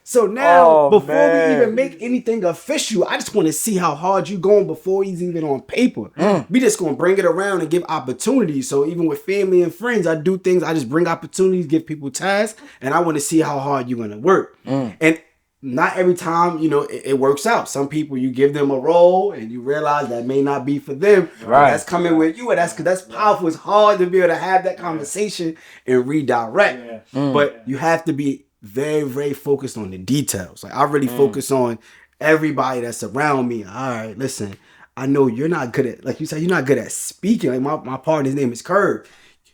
S3: So now, before we even make anything official, I just want to see how hard you going before he's even on paper. We just going to bring it around and give opportunities. So even with family and friends, I do things. I just bring opportunities, give people tasks, and I want to see how hard you're going to work. And not every time, it works out. Some people, you give them a role and you realize that may not be for them. Right. That's coming with you. And that's powerful. It's hard to be able to have that conversation and redirect. But you have to be very, very focused on the details. Like I really focus on everybody that's around me. All right, listen, I know you're not good at, like you said, you're not good at speaking. Like my partner's name is Curb.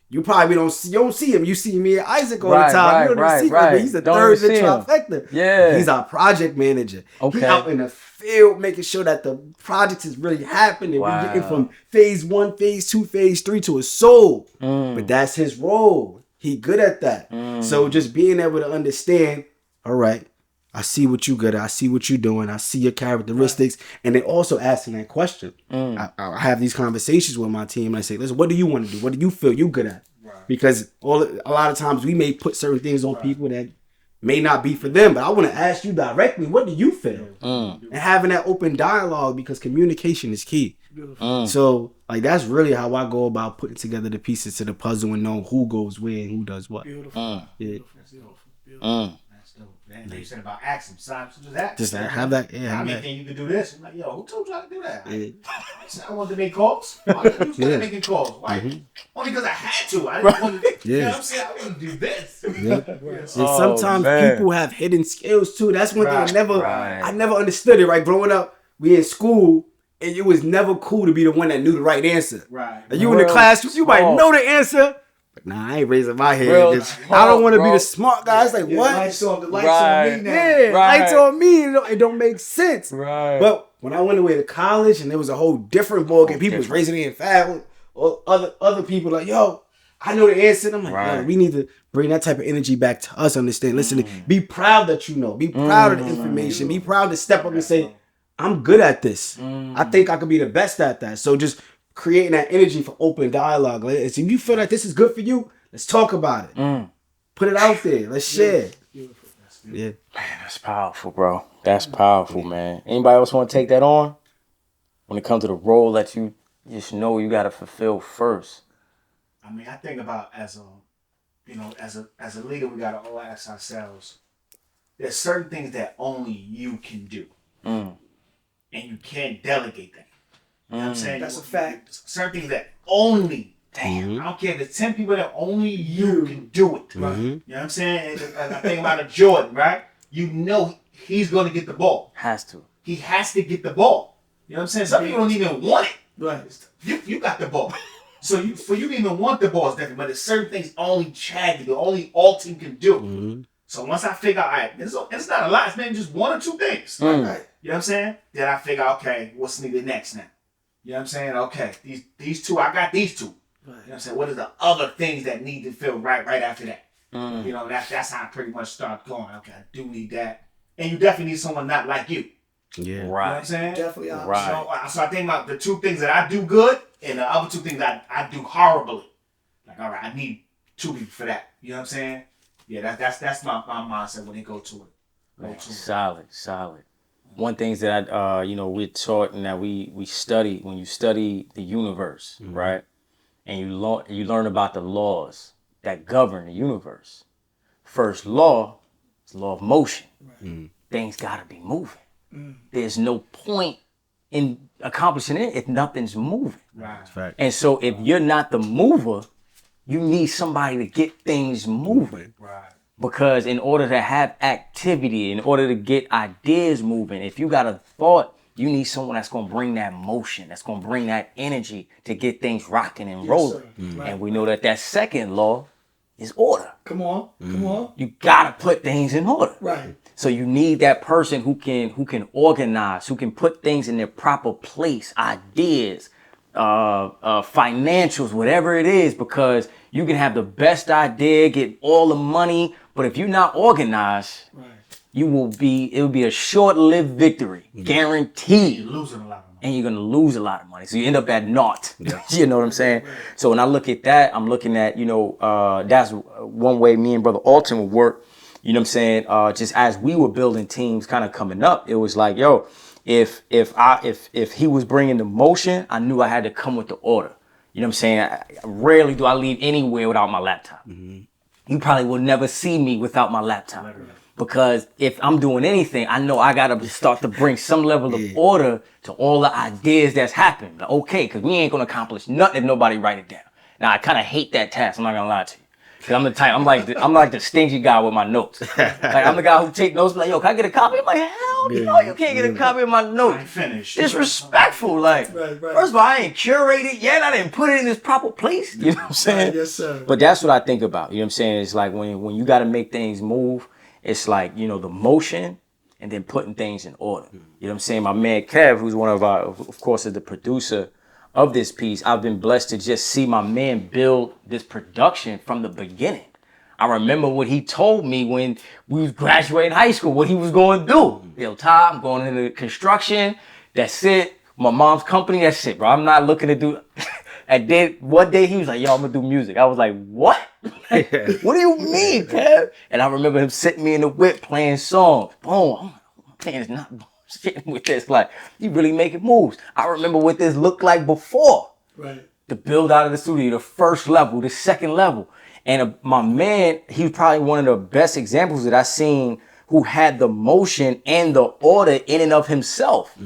S3: You probably don't see him. You see me and Isaac all the time. You don't see him, but he's the third in the trifecta. Yeah. He's our project manager. Okay. He's out in the field making sure that the project is really happening. We're getting from phase 1, phase 2, phase 3 to a soul. But that's his role. He good at that. So just being able to understand, all right, I see what you good at. I see what you're doing. I see your characteristics. And then also asking that question. I have these conversations with my team. And I say, listen, what do you want to do? What do you feel you good at? Right. Because a lot of times we may put certain things on people that may not be for them. But I want to ask you directly, what do you feel? And having that open dialogue, because communication is key. So like that's really how I go about putting together the pieces to the puzzle and knowing who goes where and who does what.
S4: Beautiful. Beautiful. That's dope. Man, you said about asking, sometimes just that.
S3: Just have that. Yeah.
S4: I mean, think you could do this? I'm like, yo, who told you how to do that? I wanted to make calls. I started making calls. Why? Only because I had to. I didn't want to. You know what I'm saying? I want to do this.
S3: And sometimes people have hidden skills too. That's one thing I never understood it. Right, growing up, we in school. And it was never cool to be the one that knew the right answer. Right. And you in the class, you might know the answer. But nah, I ain't raising my head. I don't want to be the smart guy. It's like, what?
S2: Lights on me now.
S3: Yeah, lights on me. It don't make sense. Right. But when I went away to college and there was a whole different ballgame, people was raising their hand. Other people like, yo, I know the answer. And I'm like, yo, we need to bring that type of energy back to us. Understand? Listen, be proud that you know. Be proud of the information. Be proud to step up and say, I'm good at this. I think I could be the best at that. So just creating that energy for open dialogue. If you feel like this is good for you, let's talk about it. Put it out there. Let's share. Yeah.
S1: Man, that's powerful, bro. That's powerful, man. Anybody else want to take that on? When it comes to the role that you just know you got to fulfill first.
S4: I mean, I think about as a leader, we got to all ask ourselves, there's certain things that only you can do. And you can't delegate that. You know what I'm saying?
S2: That's a fact.
S4: Certain things that only, I don't care if there's 10 people that only you can do it. Right? You know what I'm saying? And I think about a Jordan, right? You know he's going to get the ball.
S1: Has to.
S4: He has to get the ball. You know what I'm saying? Some people don't even want it. Right. You got the ball. So for you to even want the ball is different. But there's certain things only Chad can do, only Alton can do. So once I figure out, all right, it's not a lot. It's maybe just one or two things. Right? You know what I'm saying? Then I figure, okay, what's needed next now? You know what I'm saying? Okay, these two, I got these two. You know what I'm saying? What are the other things that need to feel right after that? You know, that's how I pretty much start going. Okay, I do need that. And you definitely need someone not like you.
S3: Yeah.
S4: You know what I'm saying?
S2: Definitely.
S1: Right.
S4: So I think about the two things that I do good and the other two things that I do horribly. Like, all right, I need two people for that. You know what I'm saying? Yeah, that's my mindset when they go to it.
S1: Solid. One things that we're taught and that we study when you study the universe, right? And you learn about the laws that govern the universe. First law is law of motion. Right. Things gotta be moving. There's no point in accomplishing it if nothing's moving.
S4: Right.
S1: And so if you're not the mover, you need somebody to get things moving.
S4: Right.
S1: Because in order to have activity, in order to get ideas moving, if you got a thought, you need someone that's going to bring that motion, that's going to bring that energy to get things rocking and rolling.
S2: Right.
S1: And we know that second law is order.
S2: Come on.
S1: You got to put things in order.
S2: Right.
S1: So you need that person who can organize, who can put things in their proper place, ideas, financials, whatever it is, because you can have the best idea, get all the money, but if you're not organized, it will be a short-lived victory, guaranteed.
S4: You're losing a lot of money.
S1: And you're gonna lose a lot of money, so you end up at naught. You know what I'm saying? So when I look at that, I'm looking at that's one way me and Brother Alton would work. You know what I'm saying? Just as we were building teams, kind of coming up, it was like, yo, if he was bringing the motion, I knew I had to come with the order. You know what I'm saying? Rarely do I leave anywhere without my laptop. You probably will never see me without my laptop. Because if I'm doing anything, I know I gotta start to bring some level of order to all the ideas that's happened. Like, okay, because we ain't gonna accomplish nothing if nobody write it down. Now I kind of hate that task. I'm not gonna lie to you. Cause I'm the type, I'm like the stingy guy with my notes. Like I'm the guy who take notes. Like, yo, can I get a copy? I'm like, hell no, you can't get a copy of my notes.
S4: I ain't finished.
S1: Disrespectful. Like, first of all, I ain't curated yet. I didn't put it in its proper place. You know what I'm saying?
S2: Yes, sir.
S1: But that's what I think about. You know what I'm saying? It's like when you got to make things move. It's like, the motion and then putting things in order. You know what I'm saying? My man Kev, who's one of our, of course, is the producer of this piece. I've been blessed to just see my man build this production from the beginning. I remember what he told me when we was graduating high school, what he was going to do. Yo, Ty, I'm going into construction. That's it. My mom's company, that's it, bro. I'm not looking to do... And then one day he was like, yo, I'm gonna do music. I was like, what? What do you mean, Kev? And I remember him sitting me in the whip playing songs. Boom, man, it's not sitting with this. Like, he really making moves. I remember what this looked like before.
S2: Right.
S1: The build out of the studio, the first level, the second level. And my man, he was probably one of the best examples that I seen who had the motion and the order in and of himself.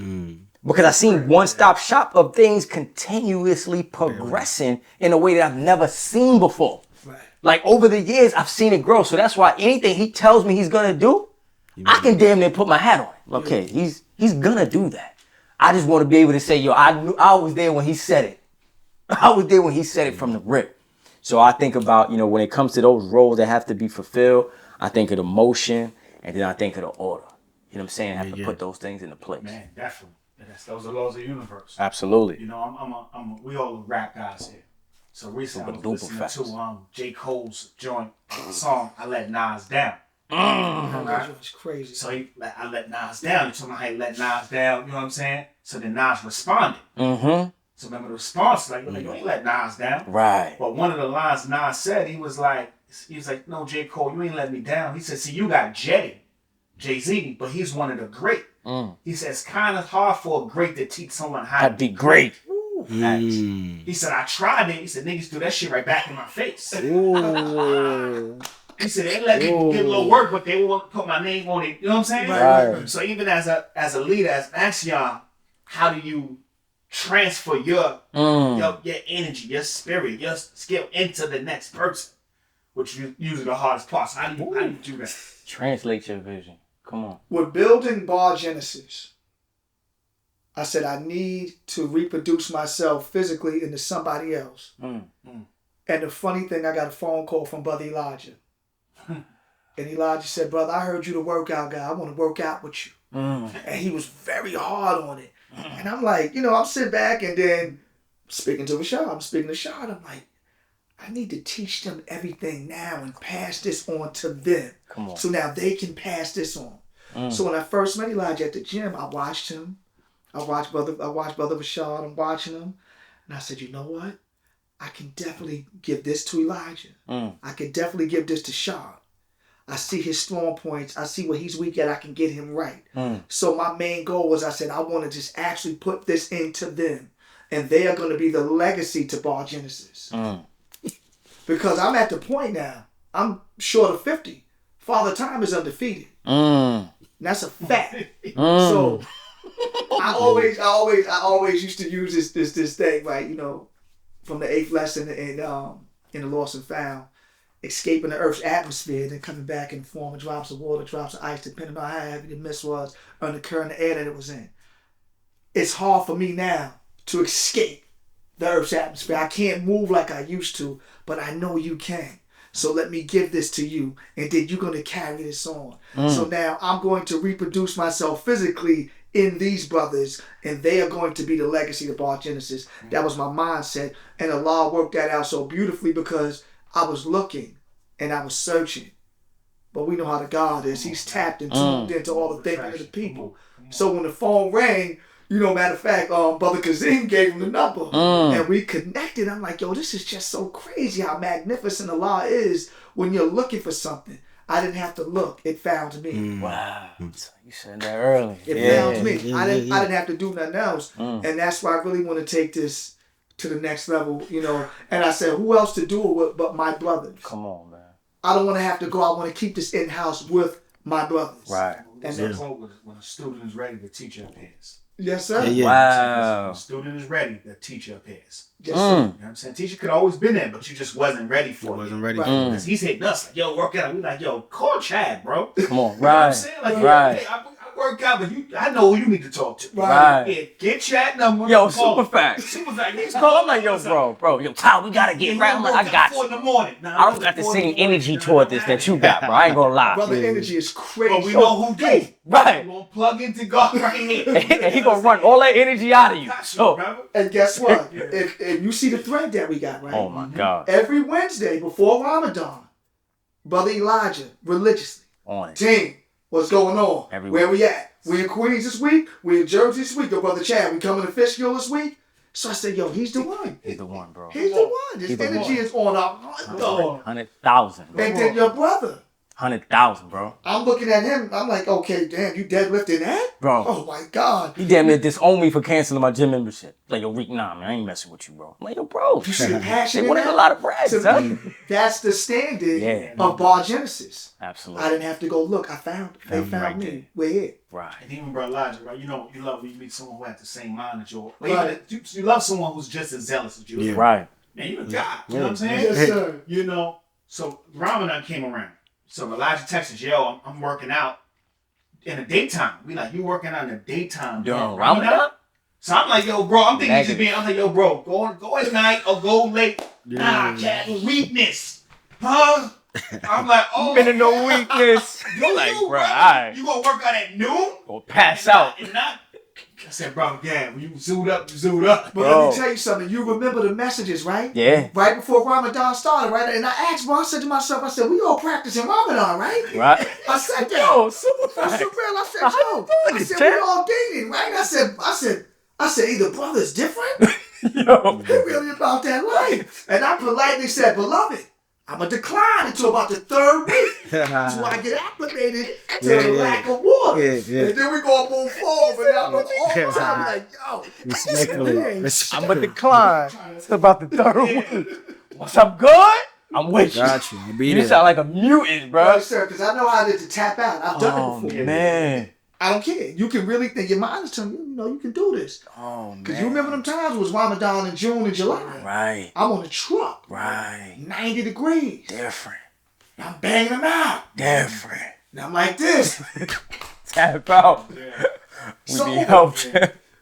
S1: Because I seen one-stop shop of things continuously progressing in a way that I've never seen before.
S2: Right.
S1: Like over the years, I've seen it grow. So that's why anything he tells me he's gonna do, I can damn near put my hat on it. Okay, he's gonna do that. I just want to be able to say, yo, I was there when he said it. I was there when he said it from the rip. So I think about, when it comes to those roles that have to be fulfilled, I think of the motion and then I think of the order. You know what I'm saying? I have to put those things into place.
S4: Man, definitely. Those are laws of the universe.
S1: Absolutely.
S4: We all rap guys here. So recently I was listening to J. Cole's joint song, I Let Nas Down.
S2: That was crazy.
S4: So I let Nas down. He told me how he let Nas down, you know what I'm saying? So then Nas responded. So remember the response, like, you ain't let Nas down.
S1: Right.
S4: But one of the lines Nas said, he was like, no, J. Cole, you ain't let me down. He said, see, you got Jay-Z, but he's one of the great. He said, it's kind of hard for a great to teach someone how to
S1: be great.
S4: He said, I tried it. He said, niggas do that shit right back in my face. He said, they let me get a little work, but they won't put my name on it. You know what I'm saying?
S1: Right.
S4: So even as a leader, as Axion, how do you transfer your energy, your spirit, your skill into the next person? Which is usually the hardest part. So how do you do that?
S1: Translate your vision. Come on.
S2: With building Bar Genesis, I said I need to reproduce myself physically into somebody else. And the funny thing, I got a phone call from Brother Elijah. And Elijah said, brother, I heard you the workout guy. I want to work out with you. And he was very hard on it. And I'm like, I'm sitting back and then speaking to Rashad. I'm speaking to Rashad. I'm like, I need to teach them everything now and pass this on to them.
S1: Come on.
S2: So now they can pass this on. So when I first met Elijah at the gym, I watched him. I watched brother Rashad. I'm watching him. And I said, you know what? I can definitely give this to Elijah. I can definitely give this to Sean. I see his strong points. I see what he's weak at. I can get him right. So my main goal was, I said, I want to just actually put this into them. And they are going to be the legacy to Bar Genesis. Because I'm at the point now, I'm short of 50. Father Time is undefeated. That's a fact. So I always used to use this thing, right? From the 8th lesson in the Lost and Found, escaping the Earth's atmosphere and then coming back in the form of drops of water, drops of ice, depending on how heavy the mist was, on the current of air that it was in. It's hard for me now to escape the Earth's atmosphere. I can't move like I used to, but I know you can. So let me give this to you, and then you're going to carry this on. So now I'm going to reproduce myself physically in these brothers, and they are going to be the legacy of Bar Genesis. That was my mindset, and Allah worked that out so beautifully because I was looking and I was searching. But we know how the God is. He's tapped and tuned into all the thinking of the people. So when the phone rang, matter of fact, Brother Kazim gave him the number. And we connected. I'm like, yo, this is just so crazy how magnificent Allah is when you're looking for something. I didn't have to look. It found me.
S1: Wow. You said that early.
S2: It found me. I didn't have to do nothing else. And that's why I really want to take this to the next level, And I said, who else to do it with but my brothers?
S1: Come on, man.
S2: I don't want to have to go. I want to keep this in-house with my brothers.
S1: Right.
S4: And that's when a student is ready, the teacher appears.
S2: Yes, sir.
S1: Wow.
S4: When a student is ready, the teacher appears.
S2: Yes, sir.
S4: You know what I'm saying? Teacher could always been there, but you just wasn't ready for it.
S3: Wasn't ready.
S4: Because he's hitting us like, yo, work out. We like, yo, call Chad, bro.
S1: Come on.
S4: You know what I'm
S1: Right.
S4: saying? Like,
S1: Right.
S4: hey, I work out, but I know who you need to talk to.
S1: Right.
S4: Yeah, get Chad number.
S1: Yo,
S4: call
S1: super
S4: him.
S1: fact.
S4: Super fact. He's
S1: I'm like, yo, bro, yo, Ty, we gotta get right. I'm like, I got
S4: 4
S1: you.
S4: in the morning.
S1: I don't got the same energy toward this that you got, bro. I ain't gonna lie.
S2: Brother energy is crazy.
S4: But we know who do.
S1: Right.
S4: We're going to plug into God right here.
S1: And he gonna run all that energy out of you.
S4: Got you,
S1: So,
S4: brother.
S2: And guess what? If you see the thread that we got, right?
S1: oh my God.
S2: Every Wednesday before Ramadan, Brother Elijah, religiously,
S1: On it.
S2: team, what's going on?
S1: Every
S2: Where
S1: week.
S2: we at? We in Queens this week. We in Jersey this week. Yo, Brother Chad, we coming to Fishkill this week. So I said, yo, he's the one.
S1: He's the one, bro.
S2: He's the one. His
S1: He's the
S2: energy
S1: one.
S2: is on our dog.
S1: 100,000, bro.
S2: And then your brother.
S1: 100,000, bro.
S2: I'm looking at him. I'm like, okay, damn, you deadlifting that?
S1: Bro.
S2: Oh my God.
S1: He damn near disowned me for canceling my gym membership. Like, yo, Reek, nah, man, I ain't messing with you, bro. I'm like, yo, bro.
S2: You see the passion
S1: They
S2: in
S1: wanted
S2: that?
S1: a lot of bread,
S2: To
S1: son.
S2: me, that's the standard
S1: Yeah.
S2: of Bar Genesis.
S1: Absolutely.
S2: I didn't have to go look. I found it. They
S1: Found
S2: found
S1: right
S2: me.
S1: there.
S2: We're here.
S1: Right.
S4: And even Brother Elijah, right? You love when you meet someone who has the same mind as yours. Like,
S2: Right.
S4: even you love someone who's just as zealous as you.
S3: Yeah.
S1: Right.
S4: Man, you a guy. You know what I'm saying?
S2: Yes, sir.
S4: So Ramadan came around. So Elijah texted, yo, I'm working out in the daytime. We like, you working out in the daytime.
S1: During
S4: man.
S1: Ramadan?
S4: So I'm like, yo, bro, I'm thinking you just
S1: Negative.
S4: being, I'm like, yo, bro, go at night or go late. Nah, cat, weakness. Huh? I'm like, oh.
S1: Been in no weakness.
S4: You,
S1: Like,
S4: you,
S1: bro, alright.
S4: You gonna work out at noon?
S1: Or pass out.
S4: And not, I said, bro, yeah, when you zooed up, you zooed up.
S2: But
S1: Bro.
S2: let me tell you something. You remember the messages, right?
S1: Yeah.
S2: Right before Ramadan started, right? And I asked, bro, I said to myself, I said, we all practicing Ramadan, right?
S1: Right.
S2: I said,
S1: Yo, super
S2: That's
S1: fact.
S2: so real. I said,
S1: How you
S2: yo,
S1: doing
S2: I
S1: this,
S2: said,
S1: champ?
S2: we all dating, right? I said, either brothers different?
S1: Yo.
S2: They really about that life. And I politely said, beloved, I'm going to decline until about the 3rd week. So I get acclimated to the lack of water.
S3: Yeah.
S2: And then we going to move forward. But I'm all the time like, yo.
S3: Respectfully.
S1: I'm a decline. It's about the 3rd week. Once I'm good, I'm with you.
S3: Got you. I'll be
S1: You
S3: there.
S1: sound like a mutant, bro.
S2: Right, sir, because I know how to tap out. I've done
S1: Oh,
S2: it before.
S1: man.
S2: I don't care. You can really think your mind is telling you, you can do this.
S1: Oh, man.
S2: Because you remember them times it was Ramadan in June and July.
S1: Right.
S2: I'm on a truck.
S1: Right.
S2: 90 degrees.
S1: Different.
S2: I'm banging them out.
S1: Different.
S2: And I'm like this.
S1: Tap out. We
S2: So-
S1: need help.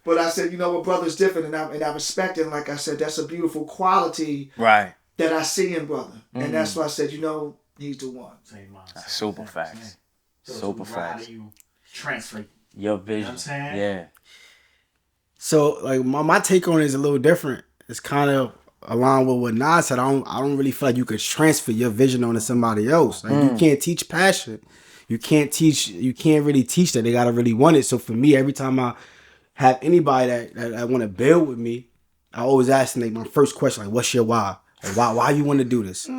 S2: But I said, you know what, brother's different. And I respect it. And like I said, that's a beautiful quality
S1: Right.
S2: that I see in brother. And that's why I said, he's the one.
S4: Same mind.
S1: That's super facts. Super facts.
S4: You transfer.
S1: Your vision.
S4: I'm saying?
S1: Yeah.
S3: So like my take on it is a little different. It's kind of along with what Nas said. I don't really feel like you could transfer your vision onto somebody else. Like you can't teach passion. You can't really teach that. They gotta really want it. So for me, every time I have anybody that want to build with me, I always ask them like my first question, like, what's your why? Like, why you want to do this?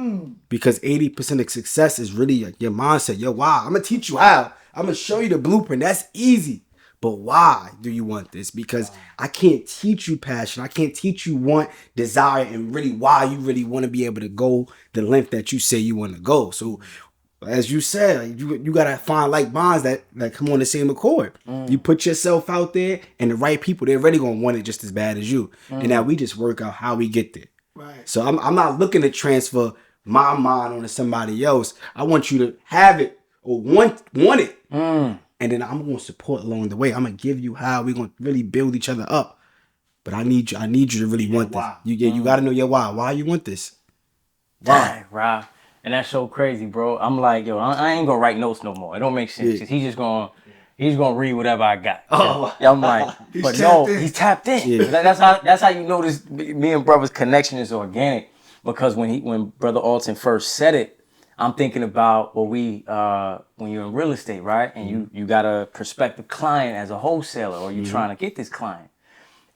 S3: Because 80% of success is really like your mindset, your why. I'm gonna teach you how. I'm gonna show you the blueprint. That's easy. But why do you want this? Because I can't teach you passion. I can't teach you want, desire, and really why you really want to be able to go the length that you say you want to go. So, as you said, you gotta find like bonds that come on the same accord. You put yourself out there, and the right people, they're really gonna want it just as bad as you. And now we just work out how we get there.
S2: Right.
S3: So I'm not looking to transfer my mind onto somebody else. I want you to have it or want it. And then I'm gonna support along the way. I'm gonna give you how we're gonna really build each other up. But I need you to really want this.
S4: Why?
S3: You gotta know your why. Why you want this?
S1: Why, Rob? And that's so crazy, bro. I'm like, yo, I ain't gonna write notes no more. It don't make sense. 'Cause he's gonna read whatever I got. Yeah, I'm like, but no, he's tapped in.
S3: Yeah.
S1: That's how you notice me and brother's connection is organic. Because when Brother Alton first said it, I'm thinking about when you're in real estate, right? And you got a prospective client as a wholesaler, or you're trying to get this client.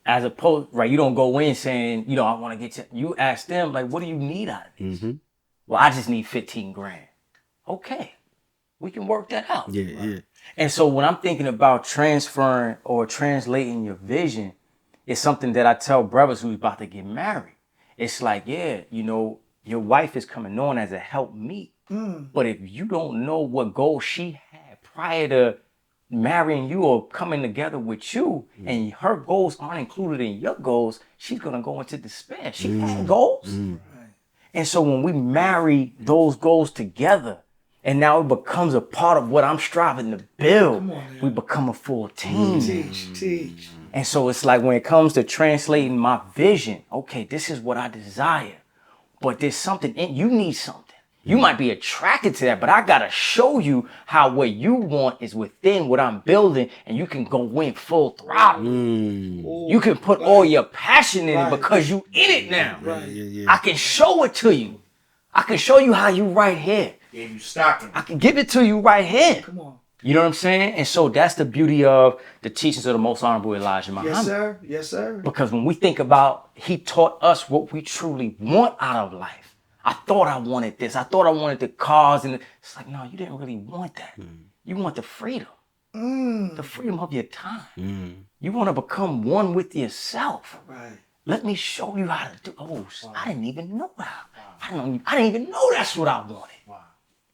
S1: As opposed, right? You don't go in saying, I want to get you. You ask them, like, what do you need out of this? Well, I just need 15 grand. Okay, we can work that out.
S3: Yeah.
S1: And so when I'm thinking about transferring or translating your vision, it's something that I tell brothers who's about to get married. It's like, your wife is coming on as a helpmeet. But if you don't know what goals she had prior to marrying you or coming together with you, and her goals aren't included in your goals, she's going to go into despair. She had goals. And so when we marry those goals together, and now it becomes a part of what I'm striving to build, we become a full team.
S2: Teach.
S1: And so it's like when it comes to translating my vision, okay, this is what I desire. But there's something you need something. You might be attracted to that, but I gotta show you how what you want is within what I'm building, and you can go in full throttle. You can put all your passion in it because you in it now. I can show it to you. I can show you how you right here.
S4: Gave you stocking.
S1: I can give it to you right here.
S2: Come on.
S1: You know what I'm saying? And so that's the beauty of the teachings of the Most Honorable Elijah Muhammad.
S2: Yes, sir. Yes, sir.
S1: Because when we think about, he taught us what we truly want out of life. I thought I wanted this. I thought I wanted the cars. And it's like, no, you didn't really want that. You want the freedom. The freedom of your time. You want to become one with yourself.
S2: Right.
S1: Let me show you how to do. I didn't even know how. I didn't even know that's what I wanted.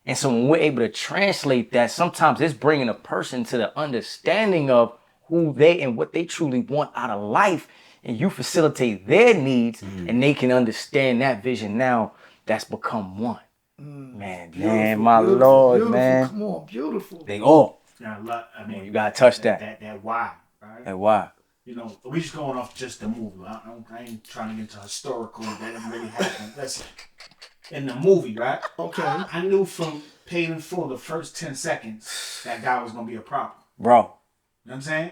S1: And so when we're able to translate that, sometimes it's bringing a person to the understanding of who they and what they truly want out of life. And you facilitate their needs, and they can understand that vision now that's become one. Man, my Lord,
S2: beautiful.
S1: man.
S2: Come on, beautiful.
S1: They all.
S4: I mean,
S1: You gotta touch that.
S4: That why, right?
S1: That why.
S4: We just going off just the movie. I ain't trying to get into historical. That didn't really happen. Listen, in the movie, right?
S2: Okay.
S4: I knew from Paid in Full the first 10 seconds that guy was gonna be a problem.
S1: Bro.
S4: You know what I'm saying?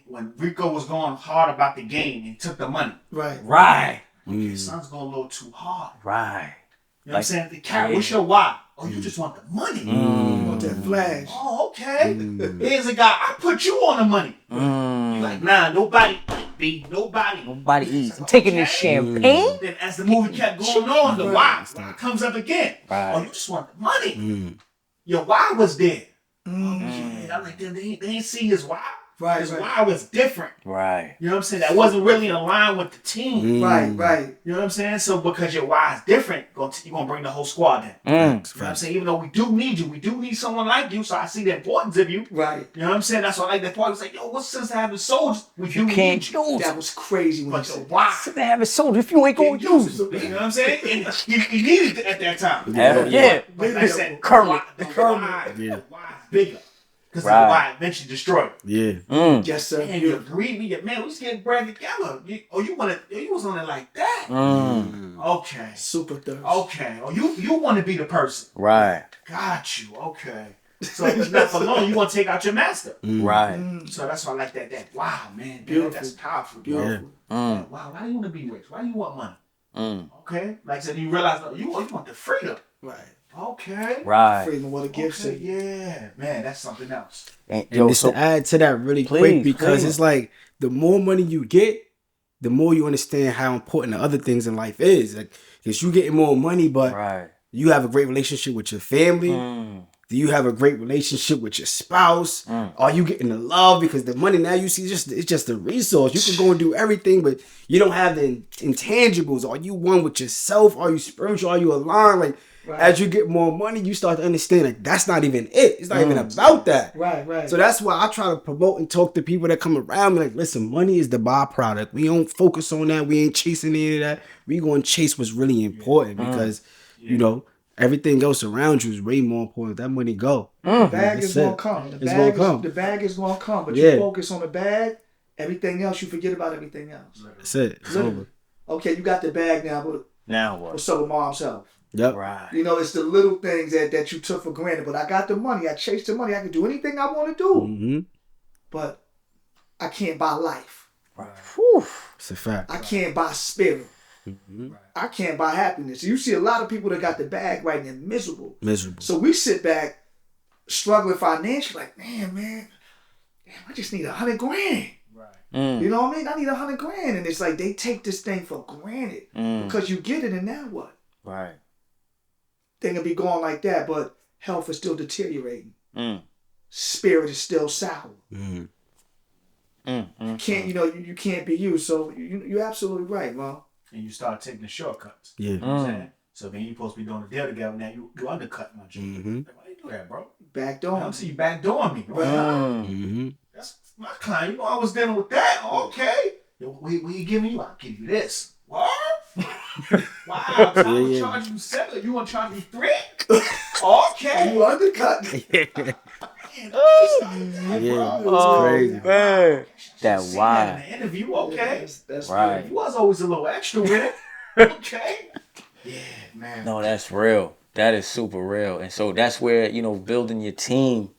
S4: When Rico was going hard about the game and took the money.
S2: Right.
S4: His son's going a little too hard.
S1: Right.
S4: You know what I'm saying? The carrot, what's your why? Oh, you just want the money.
S2: You want that flash.
S4: Oh, okay. Here's a guy, I put you on the money. You like, nah, nobody.
S1: Nobody eats. I'm taking this champagne.
S4: Then as the movie kept going on, the why comes up again.
S1: Right.
S4: Oh, you just want the money. Your why was there. Yeah, I'm like, they ain't see his why.
S2: Right.
S4: His why was different.
S1: Right.
S4: You know what I'm saying? That wasn't really in line with the team.
S2: Right.
S4: You know what I'm saying? So because your why is different, you're going to bring the whole squad in. You know what I'm saying? Even though we do need you, we do need someone like you, so I see the importance of you.
S2: Right.
S4: You know what I'm saying? That's why I like that part. It's like, yo, what's the sense of having soldiers?
S1: You can't use them.
S2: That was crazy when you
S4: But the
S2: said
S4: why?
S1: They have a soldier if you ain't gonna use it.
S4: You know what I'm saying? And you needed it at that time.
S1: Hell yeah.
S4: But like I said,
S1: Kermit.
S4: the why is bigger. Because the
S1: Right.
S4: why eventually destroyed.
S2: Yes, sir.
S4: And you agreed with your man, we was getting bread together. You was on it like that. Okay.
S2: Super thirst.
S4: Okay. Oh, you want to be the person.
S1: Right.
S4: Got you. Okay. So if it's not for long, you want to take out your master.
S1: Right.
S4: So that's why I like that. Wow, man.
S2: Beautiful.
S4: That's powerful.
S2: Beautiful.
S4: Like, wow, why do you want to be rich? Why do you want money? Okay. Like I said, you realize you want the freedom.
S2: Right.
S4: Okay.
S1: Right.
S2: Freedom, what a gift.
S4: Okay, yeah, man, that's something else.
S1: And
S3: just to add to that really quick, because it's like the more money you get, the more you understand how important the other things in life is. Like, because you getting more money, but you have a great relationship with your family. Do you have a great relationship with your spouse? Are you getting the love? Because the money now you see, it's just a resource. You can go and do everything, but you don't have the intangibles. Are you one with yourself? Are you spiritual? Are you aligned? Like, as you get more money, you start to understand like that's not even it. It's not even about that.
S2: Right.
S3: So that's why I try to promote and talk to people that come around me like, listen, money is the byproduct. We don't focus on that. We ain't chasing any of that. We going to chase what's really important because, you know, everything else around you is way more important. That money go.
S2: The bag is going to come. The bag is going to come. But you focus on the bag, everything else, you forget about everything else.
S3: That's it. It's over.
S2: Okay, you got the bag now, but
S1: now what?
S2: What's up with mom's health?
S3: Yep.
S1: Right.
S2: You know, it's the little things that you took for granted. But I got the money. I chased the money. I can do anything I want to do. But I can't buy life.
S1: Right. Whew.
S3: It's a fact.
S2: I can't buy spirit. I can't buy happiness. You see a lot of people that got the bag right and miserable. So we sit back struggling financially like, man, I just need $100 grand. You know what I mean? I need $100 grand. And it's like they take this thing for granted because you get it and now what?
S1: Right.
S2: Thing will be going like that, but health is still deteriorating. Spirit is still sour. You can't, you can't be you. So you're absolutely right, Mo.
S4: And you start taking the shortcuts.
S3: Yeah.
S4: You know what I'm saying? So then you're supposed to be doing a deal together. Now you undercut my shit. Like, why you do that, bro?
S2: Backdooring.
S4: I'm seeing you backdooring me, bro. That's my client. You know I was dealing with that. Okay. Yo, what you giving you? I'll give you this. What? Wow. So I'm going to charge you $7. You want to charge me $3? Okay.
S2: You undercut.
S3: It's crazy.
S1: Man. That why.
S4: In the interview, okay.
S2: That's
S1: right.
S4: You was always a little extra with it. Okay. Yeah, man.
S1: No, that's real. That is super real. And so that's where, building your team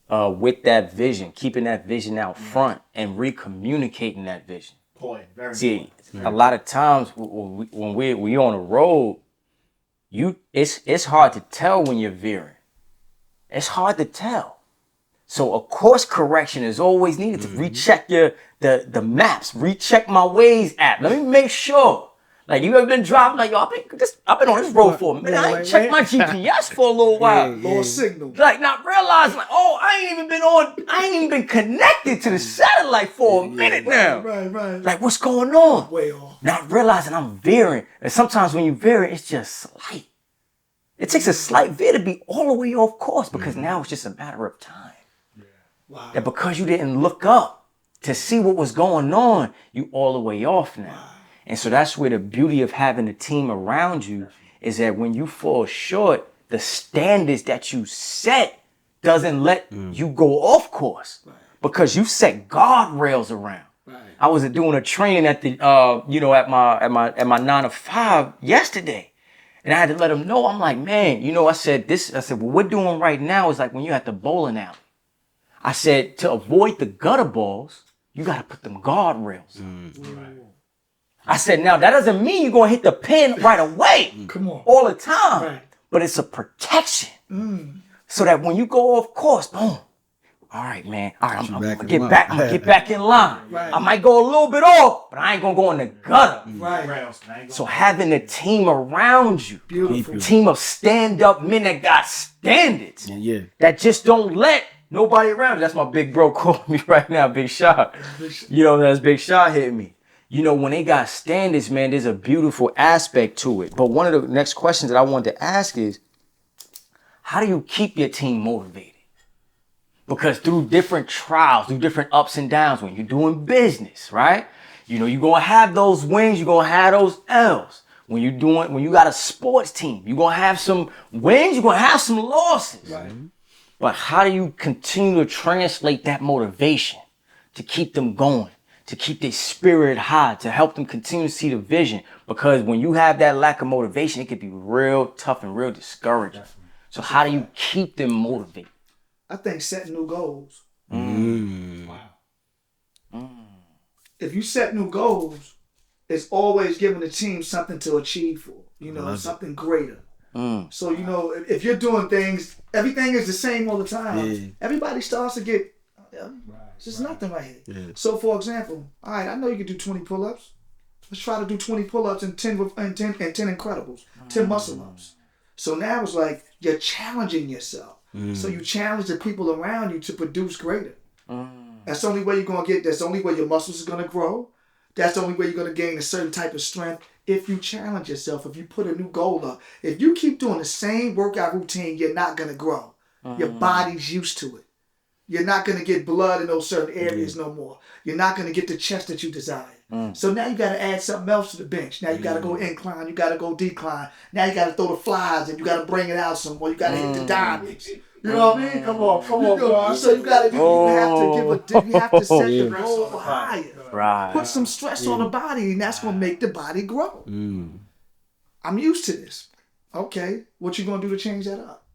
S1: with that vision, keeping that vision out front and recommunicating that vision.
S4: Boy, very
S1: See, a lot of times when we on the road, it's hard to tell when you're veering. It's hard to tell. So a course correction is always needed to recheck the maps, recheck my Waze app. Let me make sure. Like, you ever been driving like, yo, I've been on this road for a minute. I ain't checked my GPS for a little while.
S2: Little signal.
S1: Like, not realizing, like, I ain't even been connected to the satellite for a minute now.
S2: Right.
S1: Like, what's going on?
S2: Way off.
S1: Not realizing I'm veering. And sometimes when you veer, it's just slight. It takes a slight veer to be all the way off course because now it's just a matter of time.
S2: Wow.
S1: That because you didn't look up to see what was going on, you all the way off now. Wow. And so that's where the beauty of having a team around you is that when you fall short, the standards that you set doesn't let you go off course because you set guardrails around. Right. I was doing a training at the at my 9 to 5 yesterday. And I had to let them know, I'm like, man, I said, what we're doing right now is like when you're at the bowling alley. I said, to avoid the gutter balls, you got to put them guardrails. I said, now that doesn't mean you're going to hit the pin right away.
S2: Come on.
S1: All the time.
S2: Right.
S1: But it's a protection. So that when you go off course, boom. All right, man. All right, I'm going to get back in line.
S2: Right.
S1: I might go a little bit off, but I ain't going to go in the gutter.
S2: Right.
S1: So having a team around you,
S2: beautiful
S1: team of stand-up men that got standards, that just don't let nobody around. That's my big bro calling me right now, Big Shot. That's Big Shot hitting me. When they got standards, man, there's a beautiful aspect to it. But one of the next questions that I wanted to ask is, how do you keep your team motivated? Because through different trials, through different ups and downs, when you're doing business, right? You're going to have those wins, you're going to have those L's. When you got a sports team, you're going to have some wins, you're going to have some losses.
S2: Right.
S1: But how do you continue to translate that motivation to keep them going, to keep their spirit high, to help them continue to see the vision? Because when you have that lack of motivation, it can be real tough and real discouraging. So how do you keep them motivated?
S2: I think setting new goals.
S4: Wow.
S2: If you set new goals, it's always giving the team something to achieve for. Something greater. So, if you're doing things, everything is the same all the time.
S3: Yeah.
S2: Everybody starts to get, it's just nothing right here.
S3: Yeah.
S2: So, for example, all right, I know you can do 20 pull-ups. Let's try to do 20 pull-ups and 10 incredibles, 10 muscle-ups. So now it's like you're challenging yourself. So you challenge the people around you to produce greater. That's the only way you're going to get, that's the only way your muscles are going to grow. That's the only way you're going to gain a certain type of strength. If you challenge yourself, if you put a new goal up, if you keep doing the same workout routine, you're not going to grow. Your body's used to it. You're not going to get blood in those certain areas no more. You're not going to get the chest that you desire. So now you got to add something else to the bench. Now you got to go incline. You got to go decline. Now you got to throw the flies and you got to bring it out some more. You got to hit the diamonds. You know what I mean? Come on, bro. So you got to, you have to set the goal higher.
S1: Right.
S2: Put some stress on the body, and that's going to make the body grow. I'm used to this. Okay, what you going to do to change that up?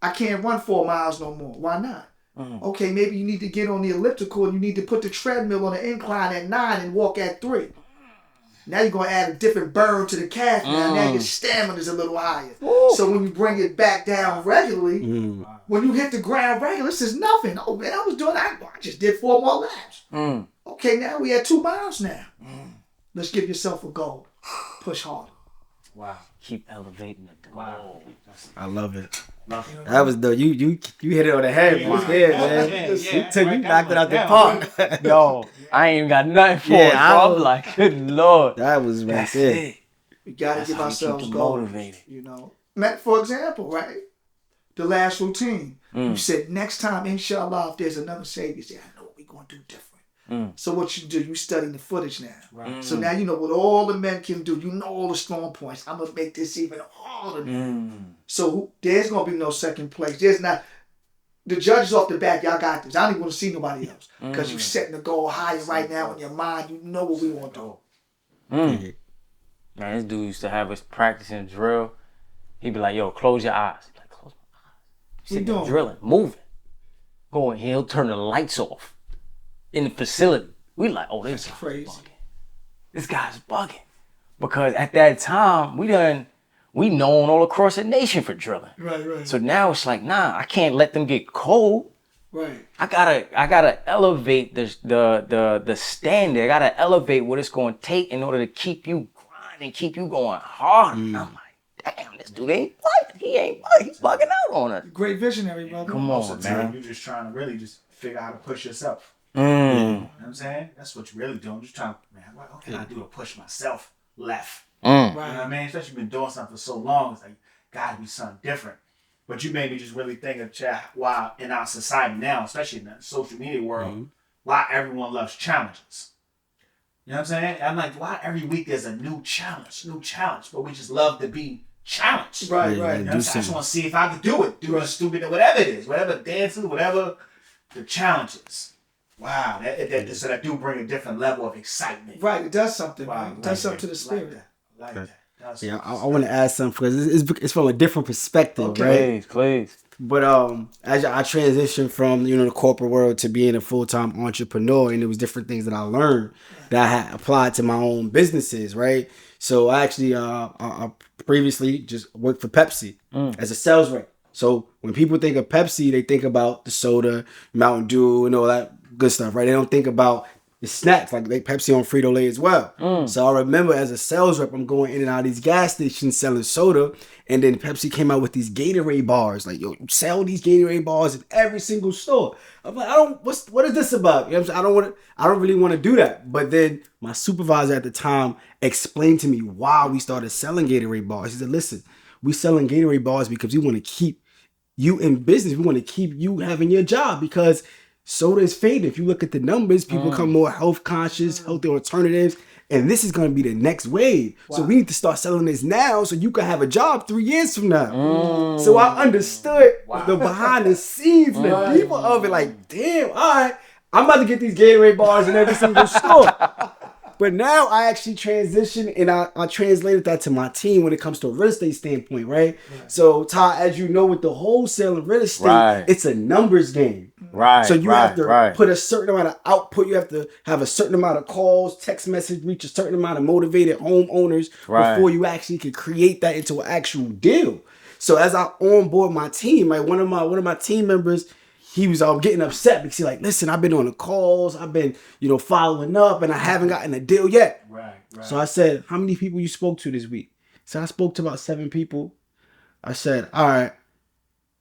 S2: I can't run 4 miles no more. Why not? Okay, maybe you need to get on the elliptical and you need to put the treadmill on the incline at 9 and walk at 3. Now you're going to add a different burn to the calf now. Now your stamina is a little higher. So when you bring it back down regularly, when you hit the ground regularly, this is nothing. Oh man, I just did 4 more laps. Okay, now we at 2 miles now. Let's give yourself a goal. Push harder.
S1: Wow. Keep elevating the goal. Wow.
S3: I love it. That was you hit it on the head, man. You knocked it out the park.
S1: Yo, I ain't even got nothing for it, bro. I'm like, good Lord.
S3: That was right there.
S2: We gotta give ourselves goals.
S1: Motivated.
S2: For example, right? The last routine. You said next time, inshallah, if there's another shade, you say, I know what we're gonna do different. So what you do, you studying the footage now. Right. So now you know what all the men can do. You know all the strong points. I'm gonna make this even harder. So there's gonna be no second place. There's not. The judges off the back, y'all got this. I don't even want to see nobody else because you're setting the goal higher right now in your mind. You know what we want to do.
S1: Man, this dude used to have us practicing drill. He'd be like, "Yo, close your eyes." He'd be like, "Close my eyes." Sitting there drilling, moving, going. He'll turn the lights off in the facility. We like, "Oh, this is crazy. Bugging. This guy's bugging," because at that time we known all across the nation for drilling.
S2: Right.
S1: So now it's like, nah, I can't let them get cold.
S2: Right.
S1: I gotta elevate the standard. I gotta elevate what it's gonna take in order to keep you grinding, keep you going hard. I'm like, damn, this dude ain't bugging. He ain't bugging. He's bugging out on us.
S2: Great visionary, brother.
S1: Come on, man.
S4: You're just trying to really just figure out how to push yourself. You know what I'm saying? That's what you're really doing. Just trying to, man, what can I do to push myself left?
S2: Right.
S4: You know what I mean? Especially been doing something for so long, it's like, gotta be something different. But you made me just really think of why in our society now, especially in the social media world, why everyone loves challenges. You know what I'm saying? I'm like, why every week there's a new challenge, but we just love to be challenged.
S2: Right.
S4: You know what I'm saying? I just want to see if I can do it. Do the stupid, whatever it is, whatever dancing, whatever the challenges. Wow, so that do bring a different level of excitement.
S2: Right, it does something.
S4: Wow,
S2: It does something to the spirit.
S4: Like that.
S3: Yeah, I want to add something because it's from a different perspective, right?
S1: Please.
S3: But as I transitioned from the corporate world to being a full-time entrepreneur, and there was different things that I learned that I had applied to my own businesses, right? So I actually I previously just worked for Pepsi as a sales rep. So when people think of Pepsi, they think about the soda, Mountain Dew, and all that good stuff, right? They don't think about the snacks, like Pepsi on Frito-Lay as well. So I remember as a sales rep, I'm going in and out of these gas stations selling soda, and then Pepsi came out with these Gatorade bars. Like, yo, you sell these Gatorade bars in every single store. I'm like, what is this about? You know what I'm saying? I don't really want to do that. But then my supervisor at the time explained to me why we started selling Gatorade bars. He said, listen, we selling Gatorade bars because we want to keep you in business. We want to keep you having your job because soda is fading. If you look at the numbers, people become more health conscious, healthy alternatives, and this is going to be the next wave. Wow. So we need to start selling this now so you can have a job 3 years from now. So I understood the behind the scenes and the people of it. Like, damn, all right, I'm about to get these Gatorade bars in every single store. But now I actually transitioned and I translated that to my team when it comes to a real estate standpoint, right? So, Ty, as you know, with the wholesale and real estate, it's a numbers game.
S1: Right.
S3: So you have to put a certain amount of output. You have to have a certain amount of calls, text message, reach a certain amount of motivated homeowners before you actually can create that into an actual deal. So as I onboard my team, like one of my team members, he was getting upset because he's like, listen, I've been on the calls, I've been, following up, and I haven't gotten a deal yet. Right. So I said, how many people you spoke to this week? So I spoke to about 7 people. I said, all right,